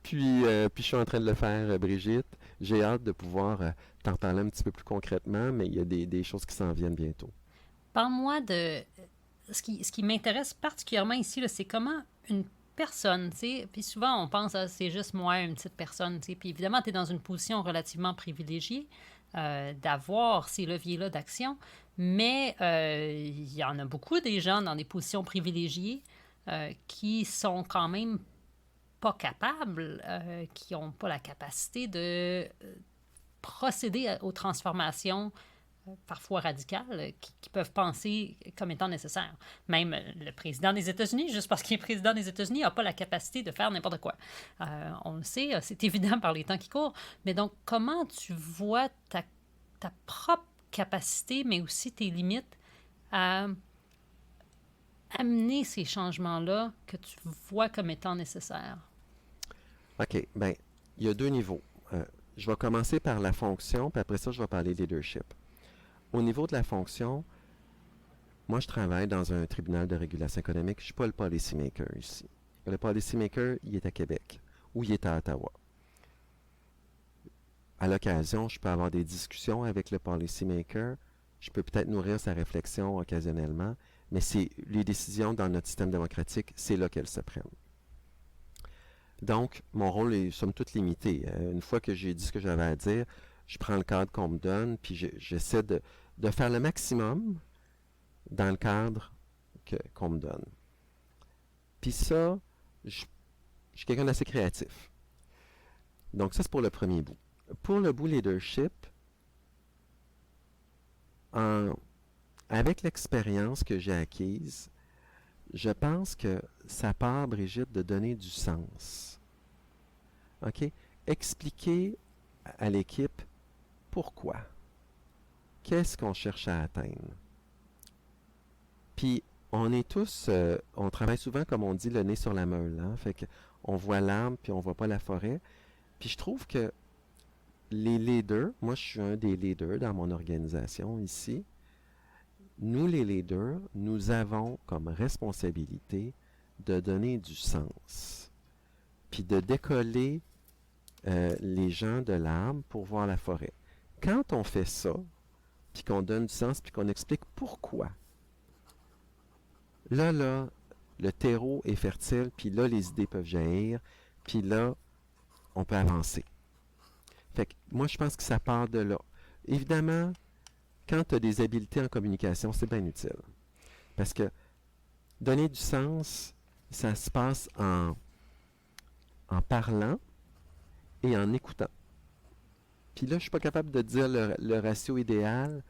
Puis je suis en train de le faire, Brigitte. J'ai hâte de pouvoir t'en parler un petit peu plus concrètement, mais il y a des choses qui s'en viennent bientôt. Parle-moi de... Ce qui m'intéresse particulièrement ici, là, c'est comment une personne, tu sais, puis souvent on pense, ah, c'est juste moi, une petite personne, tu sais, puis évidemment, tu es dans une position relativement privilégiée d'avoir ces leviers-là d'action, mais il y en a beaucoup des gens dans des positions privilégiées qui sont quand même pas capables, qui n'ont pas la capacité de procéder aux transformations parfois radicales qui peuvent penser comme étant nécessaires. Même le président des États-Unis, juste parce qu'il est président des États-Unis, n'a pas la capacité de faire n'importe quoi. On le sait, c'est évident par les temps qui courent. Mais donc, comment tu vois ta propre capacité, mais aussi tes limites à amener ces changements-là que tu vois comme étant nécessaires? OK, bien, il y a 2 niveaux. Je vais commencer par la fonction, puis après ça, je vais parler leadership. Au niveau de la fonction, moi, je travaille dans un tribunal de régulation économique. Je ne suis pas le policy maker ici. Le policy maker, il est à Québec ou il est à Ottawa. À l'occasion, je peux avoir des discussions avec le policy maker. Je peux peut-être nourrir sa réflexion occasionnellement, mais c'est les décisions dans notre système démocratique, c'est là qu'elles se prennent. Donc, mon rôle est somme toute limité. Une fois que j'ai dit ce que j'avais à dire, je prends le cadre qu'on me donne, puis j'essaie de faire le maximum dans le cadre qu'on me donne. Puis ça, je suis quelqu'un d'assez créatif. Donc ça, c'est pour le premier bout. Pour le bout leadership, avec l'expérience que j'ai acquise, je pense que ça part, Brigitte, de donner du sens. OK? Expliquer à l'équipe pourquoi. Qu'est-ce qu'on cherche à atteindre? Puis, on est tous, on travaille souvent, comme on dit, le nez sur la meule. Hein? Fait qu'on voit l'arbre, puis on voit pas la forêt. Puis je trouve que les leaders, moi je suis un des leaders dans mon organisation ici, nous les leaders, nous avons comme responsabilité de donner du sens, puis de décoller les gens de l'arbre pour voir la forêt. Quand on fait ça, puis qu'on donne du sens, puis qu'on explique pourquoi, là, le terreau est fertile, puis là, les idées peuvent jaillir, puis là, on peut avancer. Fait que moi, je pense que ça part de là. Évidemment, quand tu as des habiletés en communication, c'est bien utile. Parce que donner du sens, ça se passe en parlant et en écoutant. Puis là, je suis pas capable de dire le ratio idéal,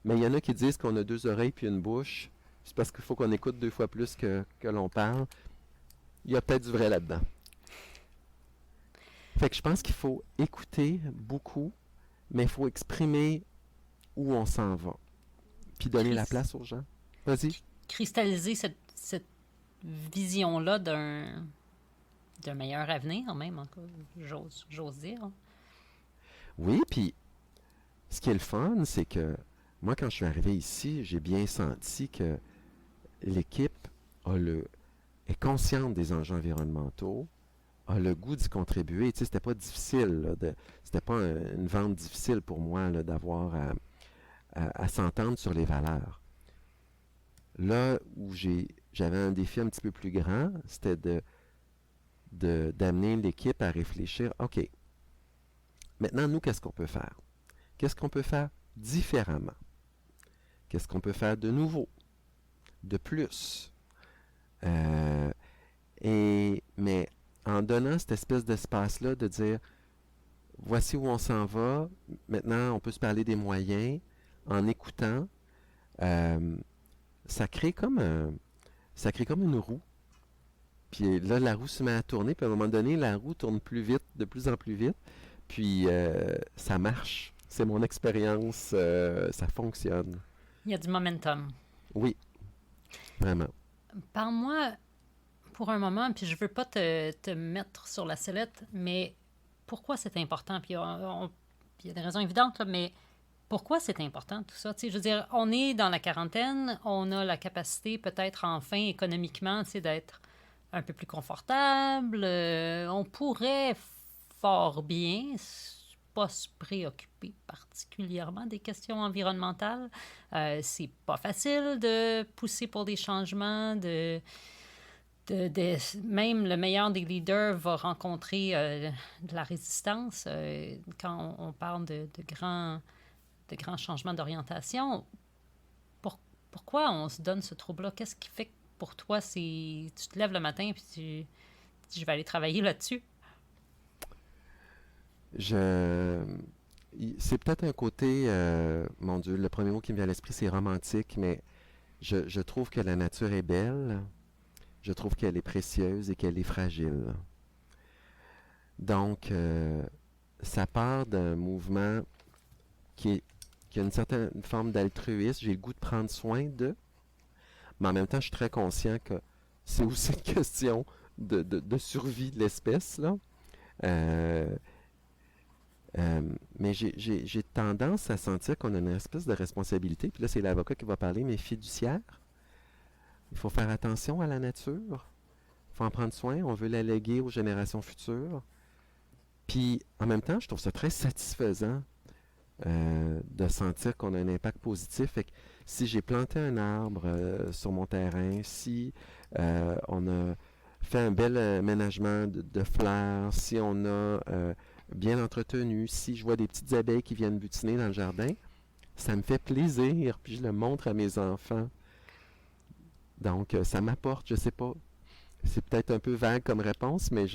mais il y en a qui disent qu'on a 2 oreilles puis une bouche. C'est parce qu'il faut qu'on écoute 2 fois plus que l'on parle. Il y a peut-être du vrai là-dedans. Fait que je pense qu'il faut écouter beaucoup, mais il faut exprimer où on s'en va. Puis donner la place aux gens. Vas-y. Cristalliser cette vision-là d'un meilleur avenir, même, encore, j'ose dire. Oui, puis ce qui est le fun, c'est que moi, quand je suis arrivé ici, j'ai bien senti que l'équipe est consciente des enjeux environnementaux, a le goût d'y contribuer. Tu sais, c'était pas difficile, c'était pas une vente difficile pour moi là, d'avoir à s'entendre sur les valeurs. Là où j'avais un défi un petit peu plus grand, c'était d'amener l'équipe à réfléchir, OK, maintenant, nous, qu'est-ce qu'on peut faire? Qu'est-ce qu'on peut faire différemment? Qu'est-ce qu'on peut faire de nouveau? De plus? Mais en donnant cette espèce d'espace-là, de dire, voici où on s'en va, maintenant, on peut se parler des moyens, en écoutant, ça crée comme une roue. Puis là, la roue se met à tourner, puis à un moment donné, la roue tourne plus vite, de plus en plus vite, puis ça marche. C'est mon expérience, ça fonctionne. Il y a du momentum. Oui, vraiment. Parle-moi pour un moment, puis je veux pas te mettre sur la sellette, mais pourquoi c'est important? Puis il y a des raisons évidentes, là, mais pourquoi c'est important tout ça? Tu sais, je veux dire, on est dans la quarantaine, on a la capacité peut-être enfin économiquement, tu sais, d'être un peu plus confortable. On pourrait fort bien pas se préoccuper particulièrement des questions environnementales. C'est pas facile de pousser pour des changements, même le meilleur des leaders va rencontrer de la résistance quand on parle de grands changements d'orientation. Pourquoi on se donne ce trouble-là? Qu'est-ce qui fait que pour toi, tu te lèves le matin et tu dis, je vais aller travailler là-dessus? C'est peut-être un côté, mon Dieu, le premier mot qui me vient à l'esprit, c'est romantique, mais je trouve que la nature est belle, je trouve qu'elle est précieuse et qu'elle est fragile. Donc, ça part d'un mouvement qui a une certaine forme d'altruisme. J'ai le goût de prendre soin d'eux. Mais en même temps, je suis très conscient que c'est aussi une question de survie de l'espèce, là. Euh, mais j'ai tendance à sentir qu'on a une espèce de responsabilité. Puis là, c'est l'avocat qui va parler, mais fiduciaire. Il faut faire attention à la nature. Il faut en prendre soin. On veut la léguer aux générations futures. Puis, en même temps, je trouve ça très satisfaisant de sentir qu'on a un impact positif. Fait que si j'ai planté un arbre sur mon terrain, si on a fait un bel ménagement de fleurs, si on a bien entretenu, si je vois des petites abeilles qui viennent butiner dans le jardin, ça me fait plaisir, puis je le montre à mes enfants. Donc, ça m'apporte, je sais pas, c'est peut-être un peu vague comme réponse, mais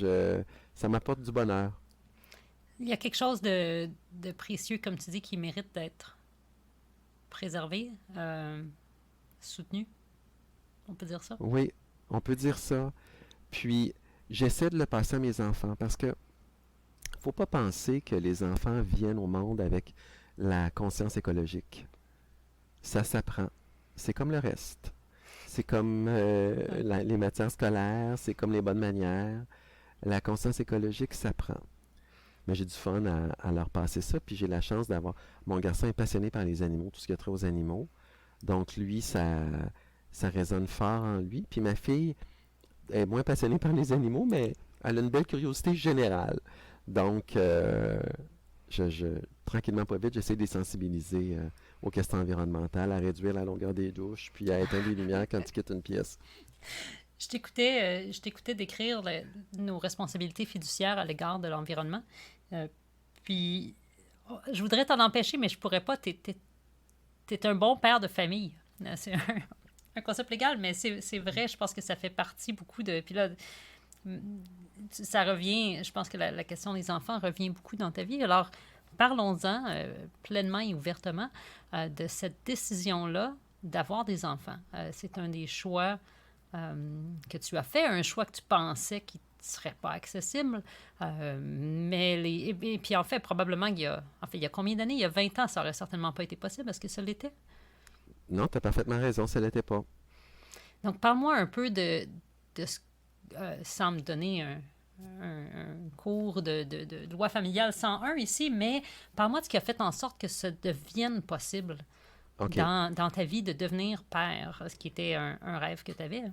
ça m'apporte du bonheur. Il y a quelque chose de précieux, comme tu dis, qui mérite d'être préservé, soutenu. On peut dire ça? Oui, on peut dire ça. Puis, j'essaie de le passer à mes enfants parce que faut pas penser que les enfants viennent au monde avec la conscience écologique. Ça s'apprend. C'est comme le reste. C'est comme les matières scolaires, c'est comme les bonnes manières. La conscience écologique s'apprend. Mais j'ai du fun à leur passer ça, puis j'ai la chance d'avoir... Mon garçon est passionné par les animaux, tout ce qui a trait aux animaux. Donc lui, ça résonne fort en lui. Puis ma fille est moins passionnée par les animaux, mais elle a une belle curiosité générale. Donc, tranquillement pas vite, j'essaie de les sensibiliser aux questions environnementales, à réduire la longueur des douches, puis à éteindre les lumières quand tu quittes une pièce. Je t'écoutais décrire nos responsabilités fiduciaires à l'égard de l'environnement. Puis, je voudrais t'en empêcher, mais je pourrais pas. T'es un bon père de famille. C'est un concept légal, mais c'est vrai. Je pense que ça fait partie beaucoup de... Puis là, ça revient... Je pense que la question des enfants revient beaucoup dans ta vie. Alors, parlons-en pleinement et ouvertement de cette décision-là d'avoir des enfants. C'est un des choix que tu as fait, un choix que tu pensais qui ne serait pas accessible. Et puis en fait, probablement, il y a combien d'années? Il y a 20 ans, ça n'aurait certainement pas été possible. Est-ce que ça l'était? Non, tu as parfaitement raison, ça l'était pas. Donc, parle-moi un peu de ce... sans me donner un cours de loi familiale 101 ici, mais parle-moi de ce qui a fait en sorte que ça devienne possible OK. dans ta vie de devenir père, ce qui était un rêve que tu avais.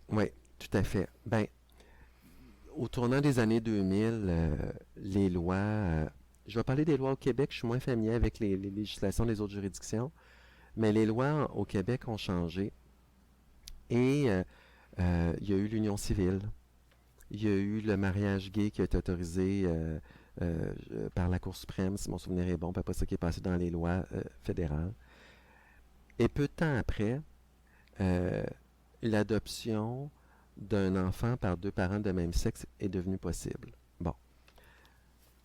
Oui, tout à fait. Ben, au tournant des années 2000, les lois... je vais parler des lois au Québec, je suis moins familier avec les législations des autres juridictions, mais les lois au Québec ont changé et il y a eu l'union civile, il y a eu le mariage gay qui a été autorisé par la Cour suprême, si mon souvenir est bon, puis après ça qui est passé dans les lois fédérales. Et peu de temps après, l'adoption d'un enfant par deux parents de même sexe est devenue possible. Bon.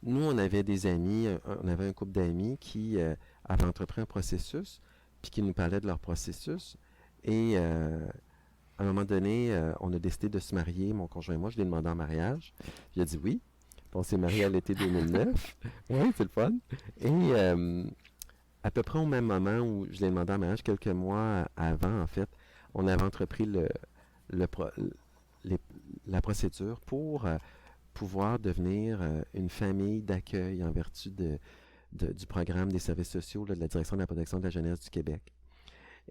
Nous, on avait des amis, on avait un couple d'amis qui avaient entrepris un processus, puis qui nous parlaient de leur processus. Et à un moment donné, on a décidé de se marier, mon conjoint et moi, je l'ai demandé en mariage. Il a dit oui. Puis on s'est mariés à l'été 2009. Oui, c'est le fun. Et à peu près au même moment où je l'ai demandé en mariage, quelques mois avant, en fait, on avait entrepris la procédure pour pouvoir devenir une famille d'accueil en vertu du programme des services sociaux là, de la Direction de la protection de la jeunesse du Québec.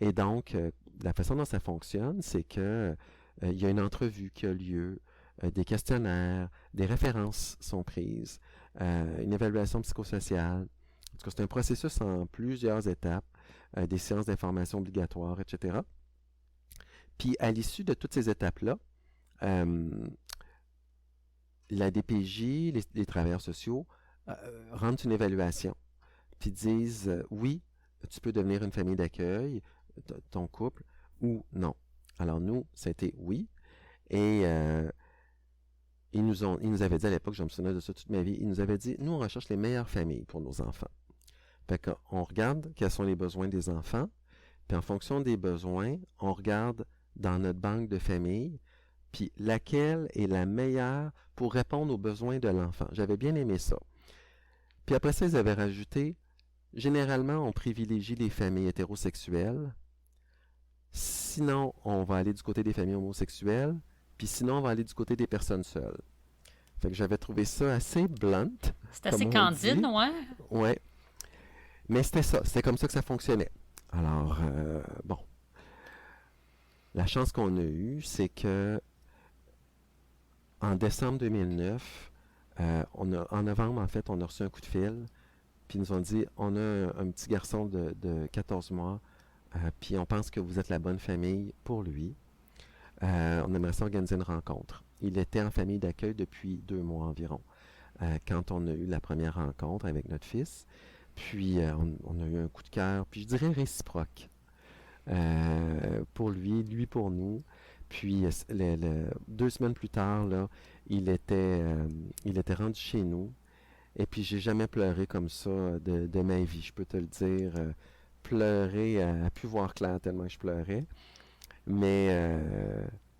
Et donc, la façon dont ça fonctionne, c'est que il y a une entrevue qui a lieu, des questionnaires, des références sont prises, une évaluation psychosociale. En tout cas, c'est un processus en plusieurs étapes, des séances d'information obligatoires, etc. Puis, à l'issue de toutes ces étapes-là, la DPJ, les travailleurs sociaux, rendent une évaluation, puis disent oui, tu peux devenir une famille d'accueil, ton couple, ou non. Alors nous, ça a été oui, et ils nous avaient dit à l'époque, je me souviens de ça toute ma vie, ils nous avaient dit, nous on recherche les meilleures familles pour nos enfants. Fait qu'on regarde quels sont les besoins des enfants, puis en fonction des besoins, on regarde dans notre banque de famille, puis laquelle est la meilleure pour répondre aux besoins de l'enfant. J'avais bien aimé ça. Puis après ça, ils avaient rajouté, généralement, on privilégie les familles hétérosexuelles sinon, on va aller du côté des familles homosexuelles, puis sinon, on va aller du côté des personnes seules. Fait que j'avais trouvé ça assez blunt, C'est comme assez on candide, dit. ouais. Ouais, mais c'était ça, c'était comme ça que ça fonctionnait. Alors, bon, la chance qu'on a eue, c'est que en décembre 2009, en novembre, en fait, on a reçu un coup de fil, puis ils nous ont dit, on a un petit garçon de 14 mois, puis on pense que vous êtes la bonne famille pour lui. On aimerait ça organiser une rencontre. Il était en famille d'accueil depuis 2 mois environ, quand on a eu la première rencontre avec notre fils. Puis on a eu un coup de cœur, puis je dirais réciproque, pour lui pour nous. Puis 2 semaines plus tard, là, il était rendu chez nous. Et puis j'ai jamais pleuré comme ça de ma vie, je peux te le dire. Pleurer à plus voir clair tellement je pleurais. Mais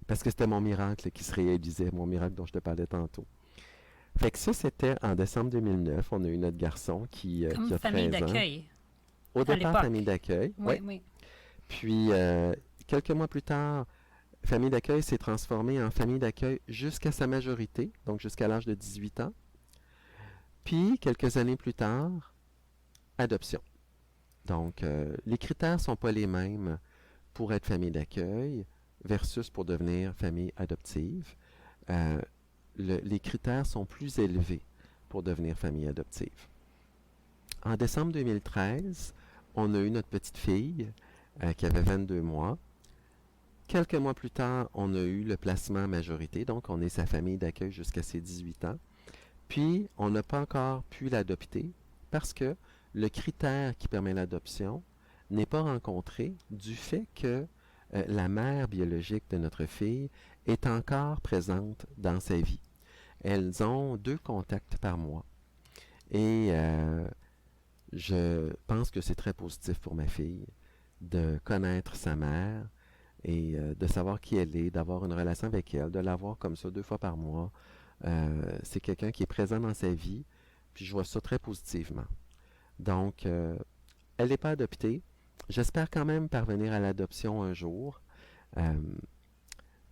parce que c'était mon miracle qui se réalisait, mon miracle dont je te parlais tantôt. Fait que ça, c'était en décembre 2009. On a eu notre garçon Comme qui a famille 13 ans. d'accueil, Au à départ, l'époque. famille d'accueil. Oui, Ouais. oui. Puis, quelques mois plus tard, famille d'accueil s'est transformée en famille d'accueil jusqu'à sa majorité, donc jusqu'à l'âge de 18 ans. Puis, quelques années plus tard, adoption. Donc, les critères ne sont pas les mêmes pour être famille d'accueil versus pour devenir famille adoptive. Euh, les critères sont plus élevés pour devenir famille adoptive. En décembre 2013, on a eu notre petite fille qui avait 22 mois. Quelques mois plus tard, on a eu le placement à majorité, donc on est sa famille d'accueil jusqu'à ses 18 ans. Puis, on n'a pas encore pu l'adopter parce que le critère qui permet l'adoption n'est pas rencontré du fait que la mère biologique de notre fille est encore présente dans sa vie. Elles ont 2 contacts par mois. Et je pense que c'est très positif pour ma fille de connaître sa mère et de savoir qui elle est, d'avoir une relation avec elle, de la voir comme ça 2 fois par mois. C'est quelqu'un qui est présent dans sa vie, puis je vois ça très positivement. Donc, elle n'est pas adoptée. J'espère quand même parvenir à l'adoption un jour. Euh,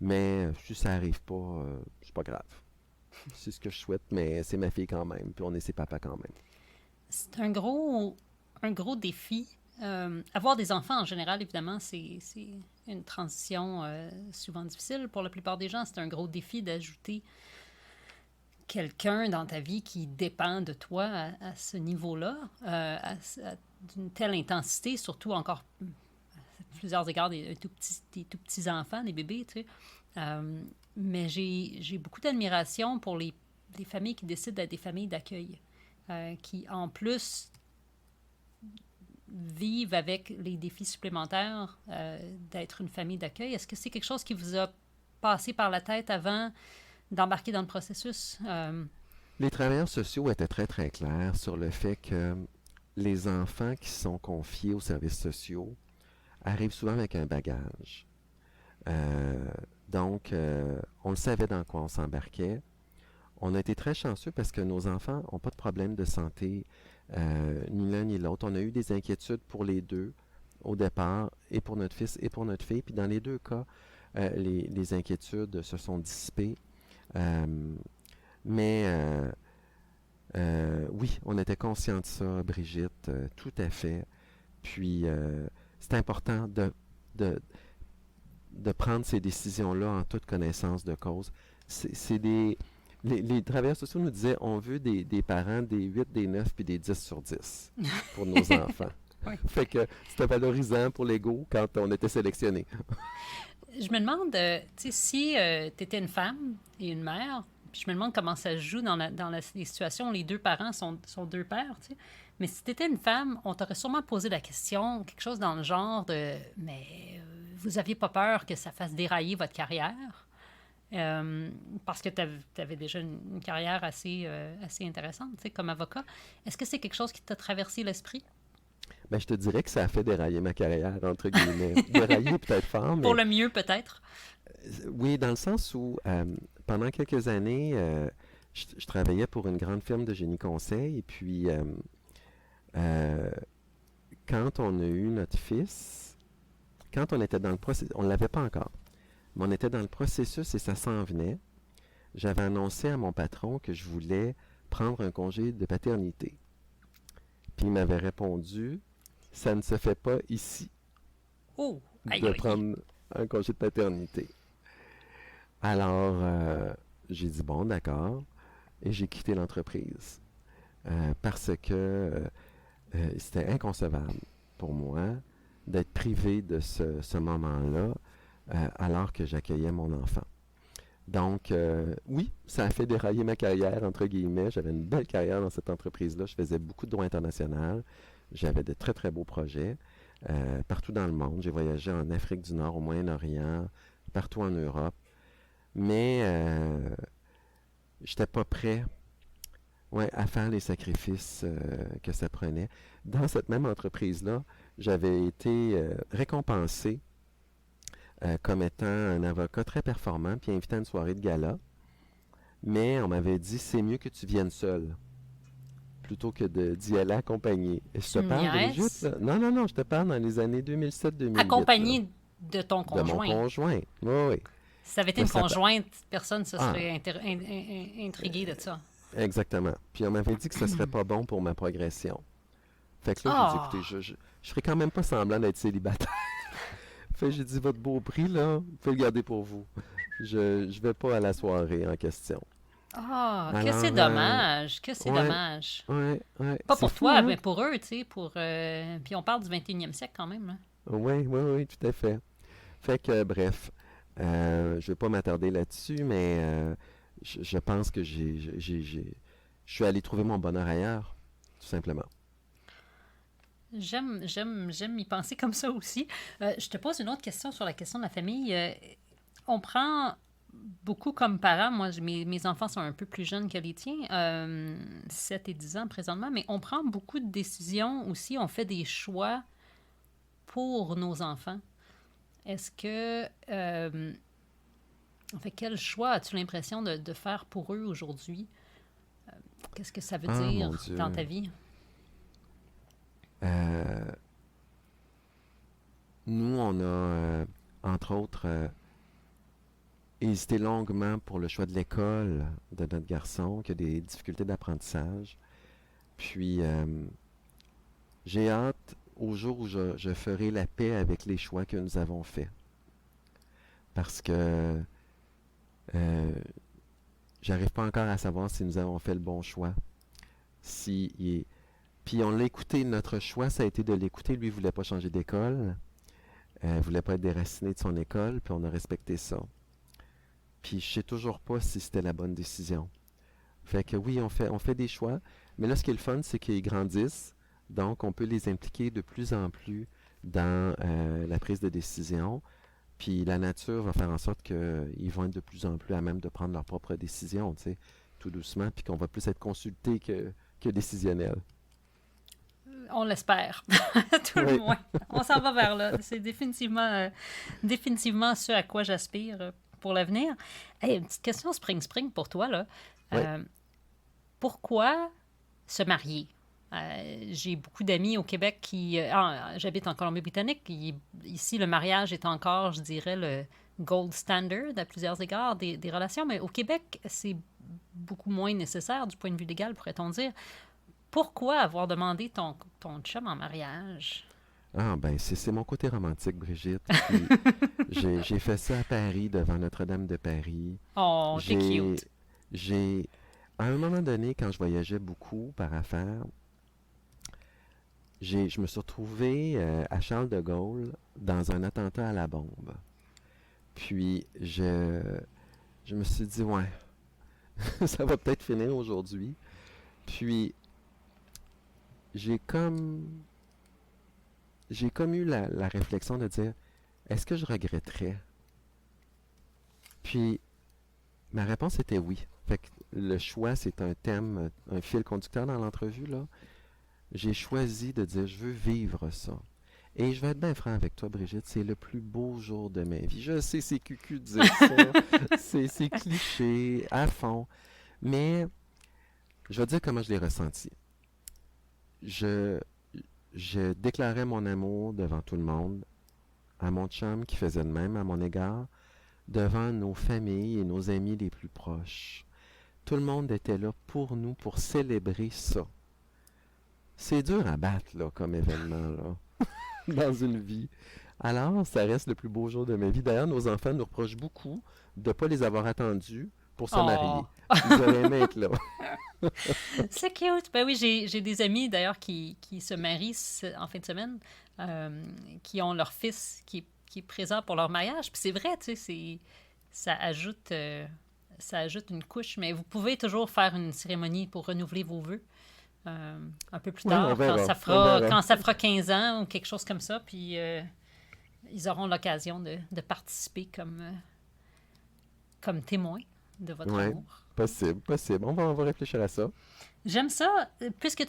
mais si ça n'arrive pas, c'est pas grave. C'est ce que je souhaite, mais c'est ma fille quand même, puis on est ses papas quand même. C'est un gros défi. Avoir des enfants, en général, évidemment, c'est une transition souvent difficile. Pour la plupart des gens, c'est un gros défi d'ajouter quelqu'un dans ta vie qui dépend de toi à ce niveau-là, d'une telle intensité, surtout encore à plusieurs égards des tout petits enfants, des bébés, tu sais. Mais j'ai beaucoup d'admiration pour les familles qui décident d'être des familles d'accueil, qui en plus vivent avec les défis supplémentaires d'être une famille d'accueil. Est-ce que c'est quelque chose qui vous a passé par la tête avant d'embarquer dans le processus? Les travailleurs sociaux étaient très, très clairs sur le fait que les enfants qui sont confiés aux services sociaux arrivent souvent avec un bagage. Donc, on le savait dans quoi on s'embarquait. On a été très chanceux parce que nos enfants n'ont pas de problème de santé, ni l'un ni l'autre. On a eu des inquiétudes pour les deux au départ, et pour notre fils et pour notre fille. Puis dans les 2 cas, les inquiétudes se sont dissipées. Mais oui, on était conscients de ça, Brigitte, tout à fait. Puis c'est important de prendre ces décisions-là en toute connaissance de cause. Les travailleurs sociaux nous disaient, on veut des parents des 8, des 9 puis des 10 sur 10 pour nos enfants. Oui. Fait que c'était valorisant pour l'ego quand on était sélectionné. Je me demande, tu sais, si tu étais une femme et une mère, puis je me demande comment ça se joue dans les situations où les 2 parents sont 2 pères, tu sais. Mais si tu étais une femme, on t'aurait sûrement posé la question, quelque chose dans le genre de « Mais vous aviez pas peur que ça fasse dérailler votre carrière? Parce que tu avais déjà une carrière assez intéressante, tu sais, comme avocat. Est-ce que c'est quelque chose qui t'a traversé l'esprit? Ben, je te dirais que ça a fait dérailler ma carrière, entre guillemets. Dérailler peut-être fort, mais... Pour le mieux, peut-être? Oui, dans le sens où, pendant quelques années, je travaillais pour une grande firme de génie conseil, et puis quand on a eu notre fils, quand on était dans le processus, on ne l'avait pas encore, mais on était dans le processus et ça s'en venait. J'avais annoncé à mon patron que je voulais prendre un congé de paternité. Puis il m'avait répondu, ça ne se fait pas ici Oh, aïe, de aïe. prendre un congé de paternité. Alors, j'ai dit bon, d'accord, et j'ai quitté l'entreprise parce que c'était inconcevable pour moi d'être privé de ce moment-là alors que j'accueillais mon enfant. Donc, oui, ça a fait dérailler ma carrière, entre guillemets. J'avais une belle carrière dans cette entreprise-là. Je faisais beaucoup de droit international. J'avais de très, très beaux projets partout dans le monde. J'ai voyagé en Afrique du Nord, au Moyen-Orient, partout en Europe. Mais je n'étais pas prêt à faire les sacrifices que ça prenait. Dans cette même entreprise-là, j'avais été récompensé comme étant un avocat très performant, puis invité à une soirée de gala. Mais on m'avait dit, c'est mieux que tu viennes seul, plutôt que d'y aller accompagné. Et je te parle, Brigitte, là, non, je te parle dans les années 2007-2008. Accompagné de ton de mon conjoint. conjoint, oui. Si ça avait été Mais une ça- conjointe, personne ne se Ah. serait intrigué de ça. Exactement. Puis on m'avait dit que ça serait pas bon pour ma progression. Fait que là, j'ai dit, Ah. écoutez, je ferai quand même pas semblant d'être célibataire. Fait que j'ai dit, votre beau prix, là, vous pouvez le garder pour vous. Je vais pas à la soirée en question. Ah, que Alors, c'est dommage, que c'est ouais. dommage. Ouais. Pas C'est pour fou, toi, hein? mais pour eux, tu sais, puis on parle du 21e siècle quand même, là. Oui, tout à fait. Fait que, bref, je vais pas m'attarder là-dessus, mais je pense que je suis allé trouver mon bonheur ailleurs, tout simplement. J'aime y penser comme ça aussi. Je te pose une autre question sur la question de la famille. On prend beaucoup comme parents, moi, mes enfants sont un peu plus jeunes que les tiens, 7 et 10 ans présentement, mais on prend beaucoup de décisions aussi, on fait des choix pour nos enfants. Est-ce que... en fait, quel choix as-tu l'impression de faire pour eux aujourd'hui? Qu'est-ce que ça veut Ah, dire mon Dieu. dans ta vie? Nous, on a, entre autres, hésité longuement pour le choix de l'école de notre garçon, qui a des difficultés d'apprentissage. Puis, j'ai hâte au jour où je ferai la paix avec les choix que nous avons faits. Parce que j'arrive pas encore à savoir si nous avons fait le bon choix. Puis on l'a écouté, notre choix, ça a été de l'écouter. Lui, il voulait pas changer d'école. Il voulait pas être déraciné de son école, puis on a respecté ça. Puis je sais toujours pas si c'était la bonne décision. Fait que oui, on fait des choix. Mais là, ce qui est le fun, c'est qu'ils grandissent. Donc, on peut les impliquer de plus en plus dans la prise de décision. Puis la nature va faire en sorte qu'ils vont être de plus en plus à même de prendre leurs propres décisions, tu sais, tout doucement, puis qu'on va plus être consulté que décisionnel. On l'espère, tout le Oui. moins. On s'en va vers là. C'est définitivement ce à quoi j'aspire pour l'avenir. Hey, une petite question spring pour toi, là. Oui. Pourquoi se marier? J'ai beaucoup d'amis au Québec j'habite en Colombie-Britannique. Ici, le mariage est encore, je dirais, le gold standard à plusieurs égards des relations. Mais au Québec, c'est beaucoup moins nécessaire du point de vue légal, pourrait-on dire. Pourquoi avoir demandé ton chum en mariage? Ah, ben, c'est mon côté romantique, Brigitte. Puis, j'ai fait ça à Paris, devant Notre-Dame de Paris. Oh, t'es J'ai, cute. à un moment donné, quand je voyageais beaucoup par affaires, je me suis retrouvé à Charles de Gaulle dans un attentat à la bombe. Puis, je me suis dit, ouais, ça va peut-être finir aujourd'hui. Puis, j'ai comme eu la réflexion de dire, est-ce que je regretterais? Puis, ma réponse était oui. Fait que le choix, c'est un thème, un fil conducteur dans l'entrevue, là. J'ai choisi de dire, je veux vivre ça. Et je vais être bien franc avec toi, Brigitte, c'est le plus beau jour de ma vie. Je sais, c'est cucu de dire ça, c'est cliché, à fond. Mais, je vais te dire comment je l'ai ressenti. Je déclarais mon amour devant tout le monde à mon chum qui faisait de même à mon égard, devant nos familles et nos amis les plus proches. Tout le monde était là pour nous, pour célébrer ça. C'est dur à battre, là, comme événement, là, dans une vie. Alors, ça reste le plus beau jour de ma vie. D'ailleurs, nos enfants nous reprochent beaucoup de ne pas les avoir attendus pour se Oh, marier. Ils auraient aimé être là. c'est cute. Ben oui, j'ai des amis d'ailleurs qui se marient en fin de semaine, qui ont leur fils qui est présent pour leur mariage. Puis c'est vrai, tu sais, ça ajoute, ça ajoute une couche. Mais vous pouvez toujours faire une cérémonie pour renouveler vos vœux un peu plus Oui, on tard, verra. On verra. quand ça fera 15 ans ou quelque chose comme ça. Puis ils auront l'occasion de participer comme témoins de votre Oui, amour. possible, possible. On va réfléchir à ça. J'aime ça. Puisque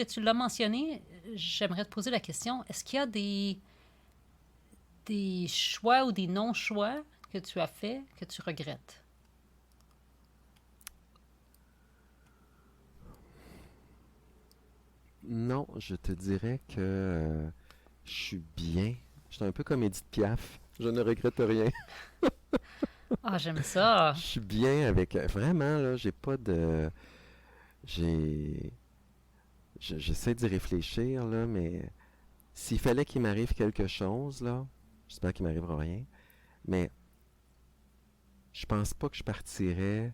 tu l'as mentionné, j'aimerais te poser la question. Est-ce qu'il y a des choix ou des non-choix que tu as faits que tu regrettes? Non, je te dirais que je suis bien. Je suis un peu comme Edith Piaf. Je ne regrette rien. Ah, j'aime ça. Je suis bien avec... Vraiment, là, j'ai pas de... J'ai... J'essaie d'y réfléchir, là, mais s'il fallait qu'il m'arrive quelque chose, là, j'espère qu'il m'arrivera rien, mais je pense pas que je partirais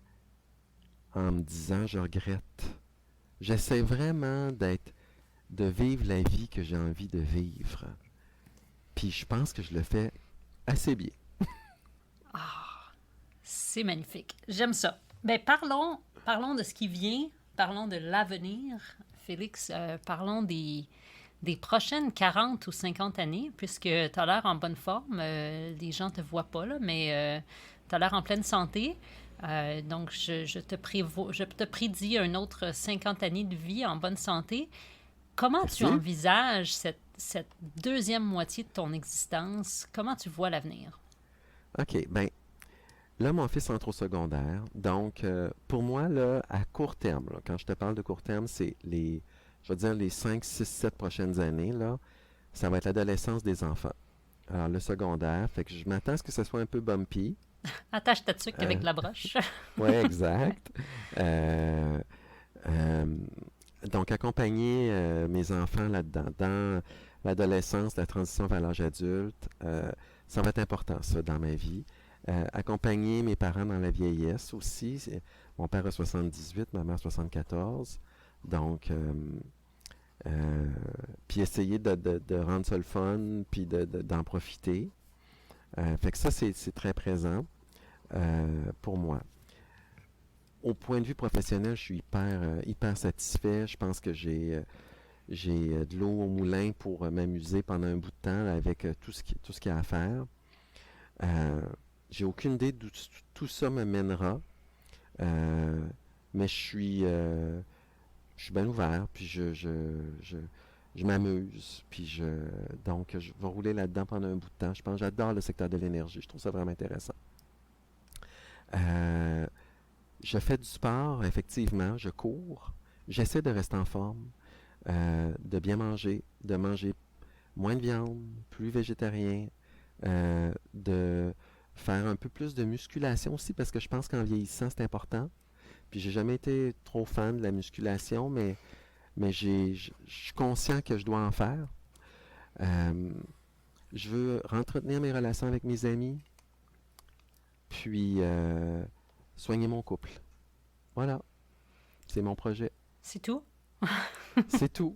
en me disant je regrette. J'essaie vraiment de vivre la vie que j'ai envie de vivre. Puis je pense que je le fais assez bien. C'est magnifique. J'aime ça. Ben, parlons de ce qui vient. Parlons de l'avenir. Félix, parlons des prochaines 40 ou 50 années, puisque tu as l'air en bonne forme. Les gens ne te voient pas, là, mais tu as l'air en pleine santé. Donc, je te prédis un autre 50 années de vie en bonne santé. Comment tu Merci. envisages cette deuxième moitié de ton existence? Comment tu vois l'avenir? OK, ben là, mon fils entre au secondaire. Donc, pour moi, là, à court terme, là, quand je te parle de court terme, c'est je vais dire les 5, 6, 7 prochaines années, là, ça va être l'adolescence des enfants. Alors, le secondaire, fait que je m'attends à ce que ce soit un peu bumpy. Attache ta tuque Euh, avec la broche. ouais, exact. Euh, euh, donc, accompagner mes enfants là-dedans, dans l'adolescence, la transition vers l'âge adulte, ça va être important, ça, dans ma vie. Accompagner mes parents dans la vieillesse aussi. Mon père a 78, ma mère 74. Donc, euh, puis essayer de rendre ça le fun, puis d'en profiter. Fait que ça, c'est très présent pour moi. Au point de vue professionnel, je suis hyper satisfait. Je pense que j'ai de l'eau au moulin pour m'amuser pendant un bout de temps là, avec tout ce qu'il y a à faire. Euh, j'ai aucune idée d'où tout ça me mènera, euh, mais je suis bien ouvert, puis je m'amuse, puis donc je vais rouler là-dedans pendant un bout de temps. Je pense que j'adore le secteur de l'énergie, je trouve ça vraiment intéressant. Euh, je fais du sport, effectivement, je cours, j'essaie de rester en forme, de bien manger, de manger moins de viande, plus végétarien, de faire un peu plus de musculation aussi, parce que je pense qu'en vieillissant, c'est important. Puis j'ai jamais été trop fan de la musculation, mais je suis conscient que je dois en faire. Euh, je veux entretenir mes relations avec mes amis, puis soigner mon couple. Voilà, c'est mon projet. C'est tout? C'est tout.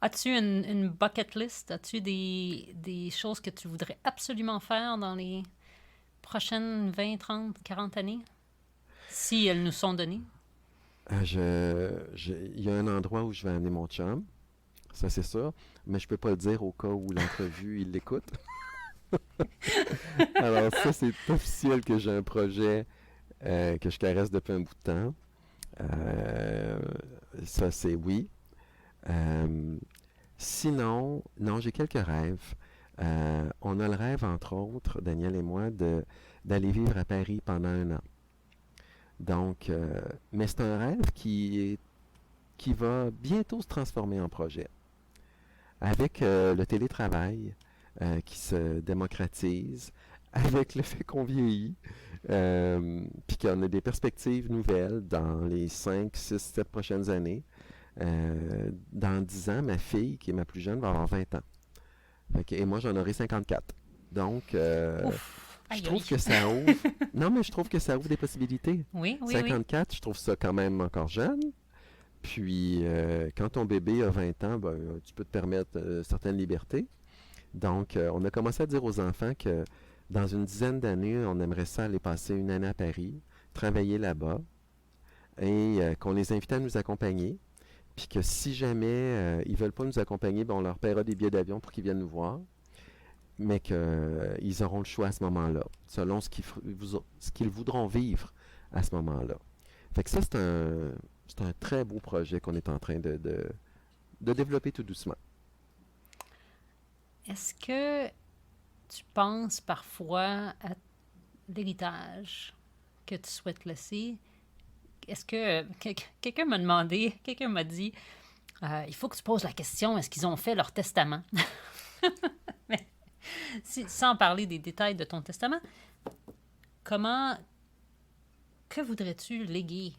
As-tu une bucket list? As-tu des choses que tu voudrais absolument faire dans les prochaines 20, 30, 40 années? Si elles nous sont données. Il y a un endroit où je vais amener mon chum, ça c'est sûr, mais je peux pas le dire au cas où l'entrevue, il l'écoute. Alors ça, c'est officiel que j'ai un projet que je caresse depuis un bout de temps. Euh, Ça, c'est oui. Euh, Sinon, non, j'ai quelques rêves. On a le rêve, entre autres, Daniel et moi, d'aller vivre à Paris pendant un an. Donc, mais c'est un rêve qui va bientôt se transformer en projet. Avec le télétravail, qui se démocratise avec le fait qu'on vieillit, puis qu'on a des perspectives nouvelles dans les 5, 6, 7 prochaines années. Dans 10 ans, ma fille, qui est ma plus jeune, va avoir 20 ans. Et moi, j'en aurai 54. Donc, Ouf! je Aïe, aïe! trouve que ça ouvre. Non, mais je trouve que ça ouvre des possibilités. Oui, oui, oui. 54, je trouve ça quand même encore jeune. Puis, quand ton bébé a 20 ans, ben, tu peux te permettre certaines libertés. Donc, on a commencé à dire aux enfants que dans une dizaine d'années, on aimerait ça aller passer une année à Paris, travailler là-bas, et qu'on les invite à nous accompagner. Puis que si jamais ils veulent pas nous accompagner, ben on leur paiera des billets d'avion pour qu'ils viennent nous voir, mais qu'ils auront le choix à ce moment-là, selon ce qu'ils voudront vivre à ce moment-là. Fait que ça, c'est un très beau projet qu'on est en train de développer tout doucement. Est-ce que tu penses parfois à l'héritage que tu souhaites laisser? Est-ce que quelqu'un m'a demandé, quelqu'un m'a dit, il faut que tu poses la question, est-ce qu'ils ont fait leur testament? Mais sans parler des détails de ton testament, comment, que voudrais-tu léguer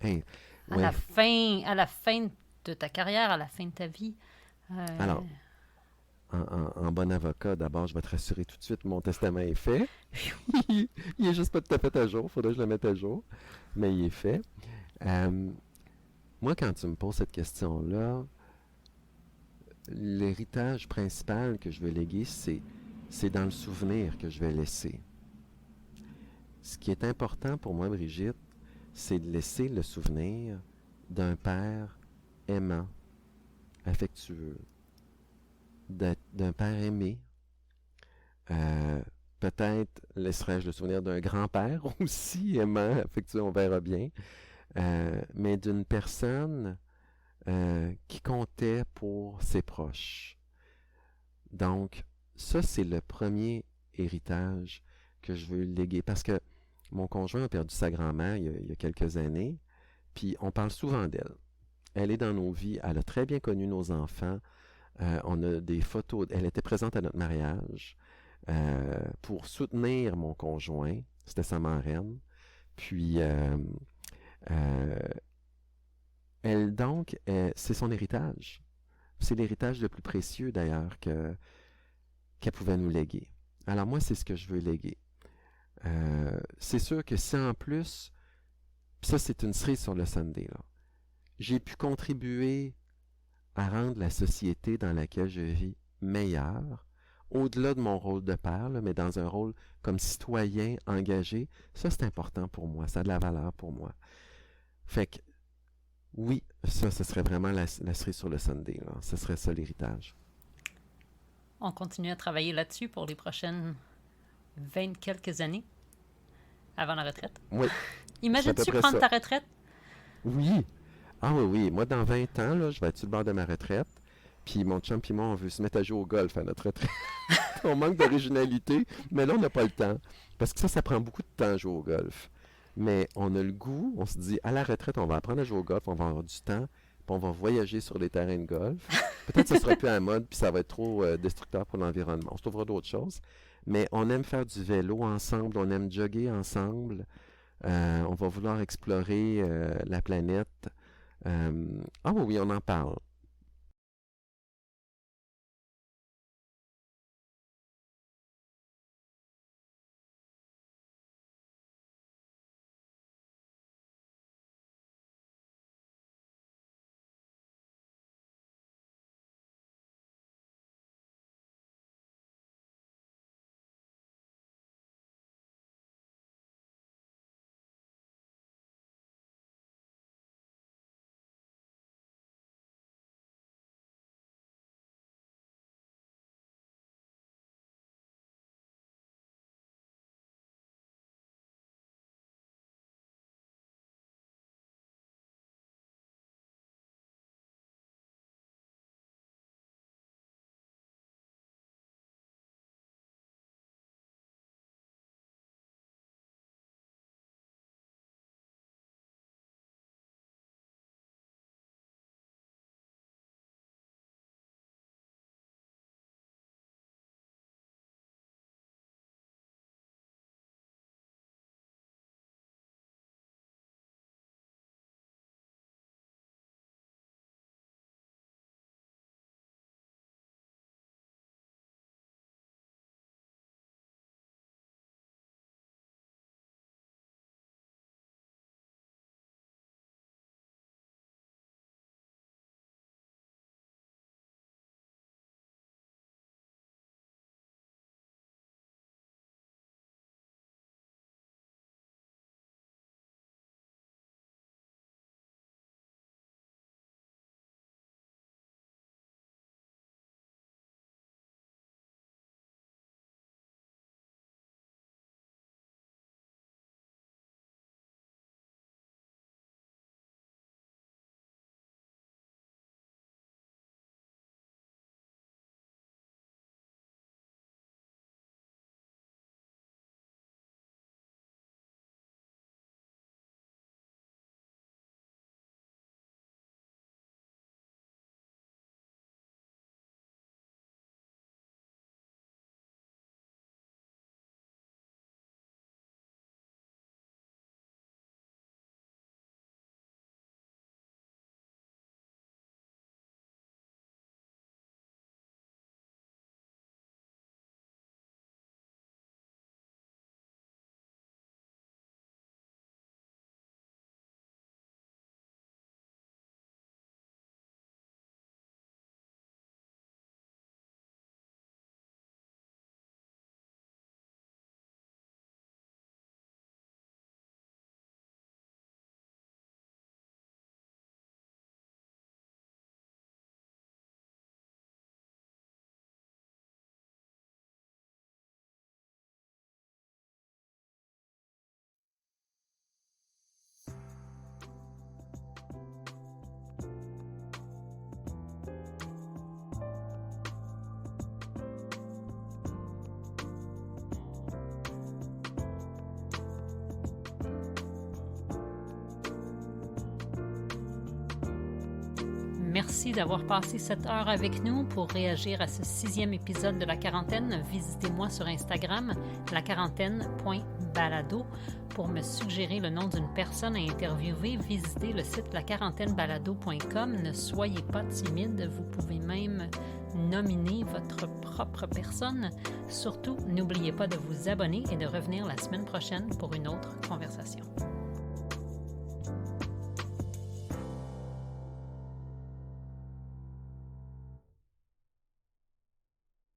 Hey, à ouais. à la fin de ta carrière, à la fin de ta vie? Alors, en bon avocat, d'abord, je vais te rassurer tout de suite, mon testament est fait. Il est juste pas tout à fait à jour, faudrait que je le mette à jour, mais il est fait. Euh, Moi, quand tu me poses cette question-là, l'héritage principal que je veux léguer, c'est dans le souvenir que je vais laisser. Ce qui est important pour moi, Brigitte, c'est de laisser le souvenir d'un père aimant, affectueux, d'un père aimé. Euh, Peut-être laisserai-je le souvenir d'un grand-père aussi aimant, affectueux, on verra bien, mais d'une personne qui comptait pour ses proches. Donc, ça, c'est le premier héritage que je veux léguer parce que mon conjoint a perdu sa grand-mère il y a quelques années, puis on parle souvent d'elle. Elle est dans nos vies, elle a très bien connu nos enfants. On a des photos, elle était présente à notre mariage pour soutenir mon conjoint, c'était sa marraine. Puis, euh, elle, donc, c'est son héritage. C'est l'héritage le plus précieux d'ailleurs qu'elle pouvait nous léguer. Alors moi, c'est ce que je veux léguer. C'est sûr que si en plus, pis ça c'est une cerise sur le Sunday, là, j'ai pu contribuer à rendre la société dans laquelle je vis meilleure, au-delà de mon rôle de père, là, mais dans un rôle comme citoyen engagé, ça c'est important pour moi, ça a de la valeur pour moi. Fait que oui, ça, ce serait vraiment la cerise sur le Sunday, là. Ce serait ça l'héritage. On continue à travailler là-dessus pour les prochaines 20 quelques années avant la retraite. Oui, c'est à peu Imagines-tu près prendre ça. ta retraite? Oui. Ah oui, oui. Moi, dans 20 ans, là, je vais être sur le bord de ma retraite. Puis mon chum et moi, on veut se mettre à jouer au golf à notre retraite. On manque d'originalité, mais là, on n'a pas le temps. Parce que ça prend beaucoup de temps à jouer au golf. Mais on a le goût, on se dit, à la retraite, on va apprendre à jouer au golf, on va avoir du temps, puis on va voyager sur les terrains de golf. Peut-être que ça sera plus à la mode, puis ça va être trop destructeur pour l'environnement. On se trouvera d'autres choses. Mais on aime faire du vélo ensemble, on aime jogger ensemble. On va vouloir explorer la planète. Ah oui, oui, on en parle. Merci d'avoir passé cette heure avec nous. Pour réagir à ce 6e épisode de La Quarantaine, visitez-moi sur Instagram, laquarantaine.balado. Pour me suggérer le nom d'une personne à interviewer, visitez le site laquarantaine-balado.com. Ne soyez pas timide, vous pouvez même nominer votre propre personne. Surtout, n'oubliez pas de vous abonner et de revenir la semaine prochaine pour une autre conversation.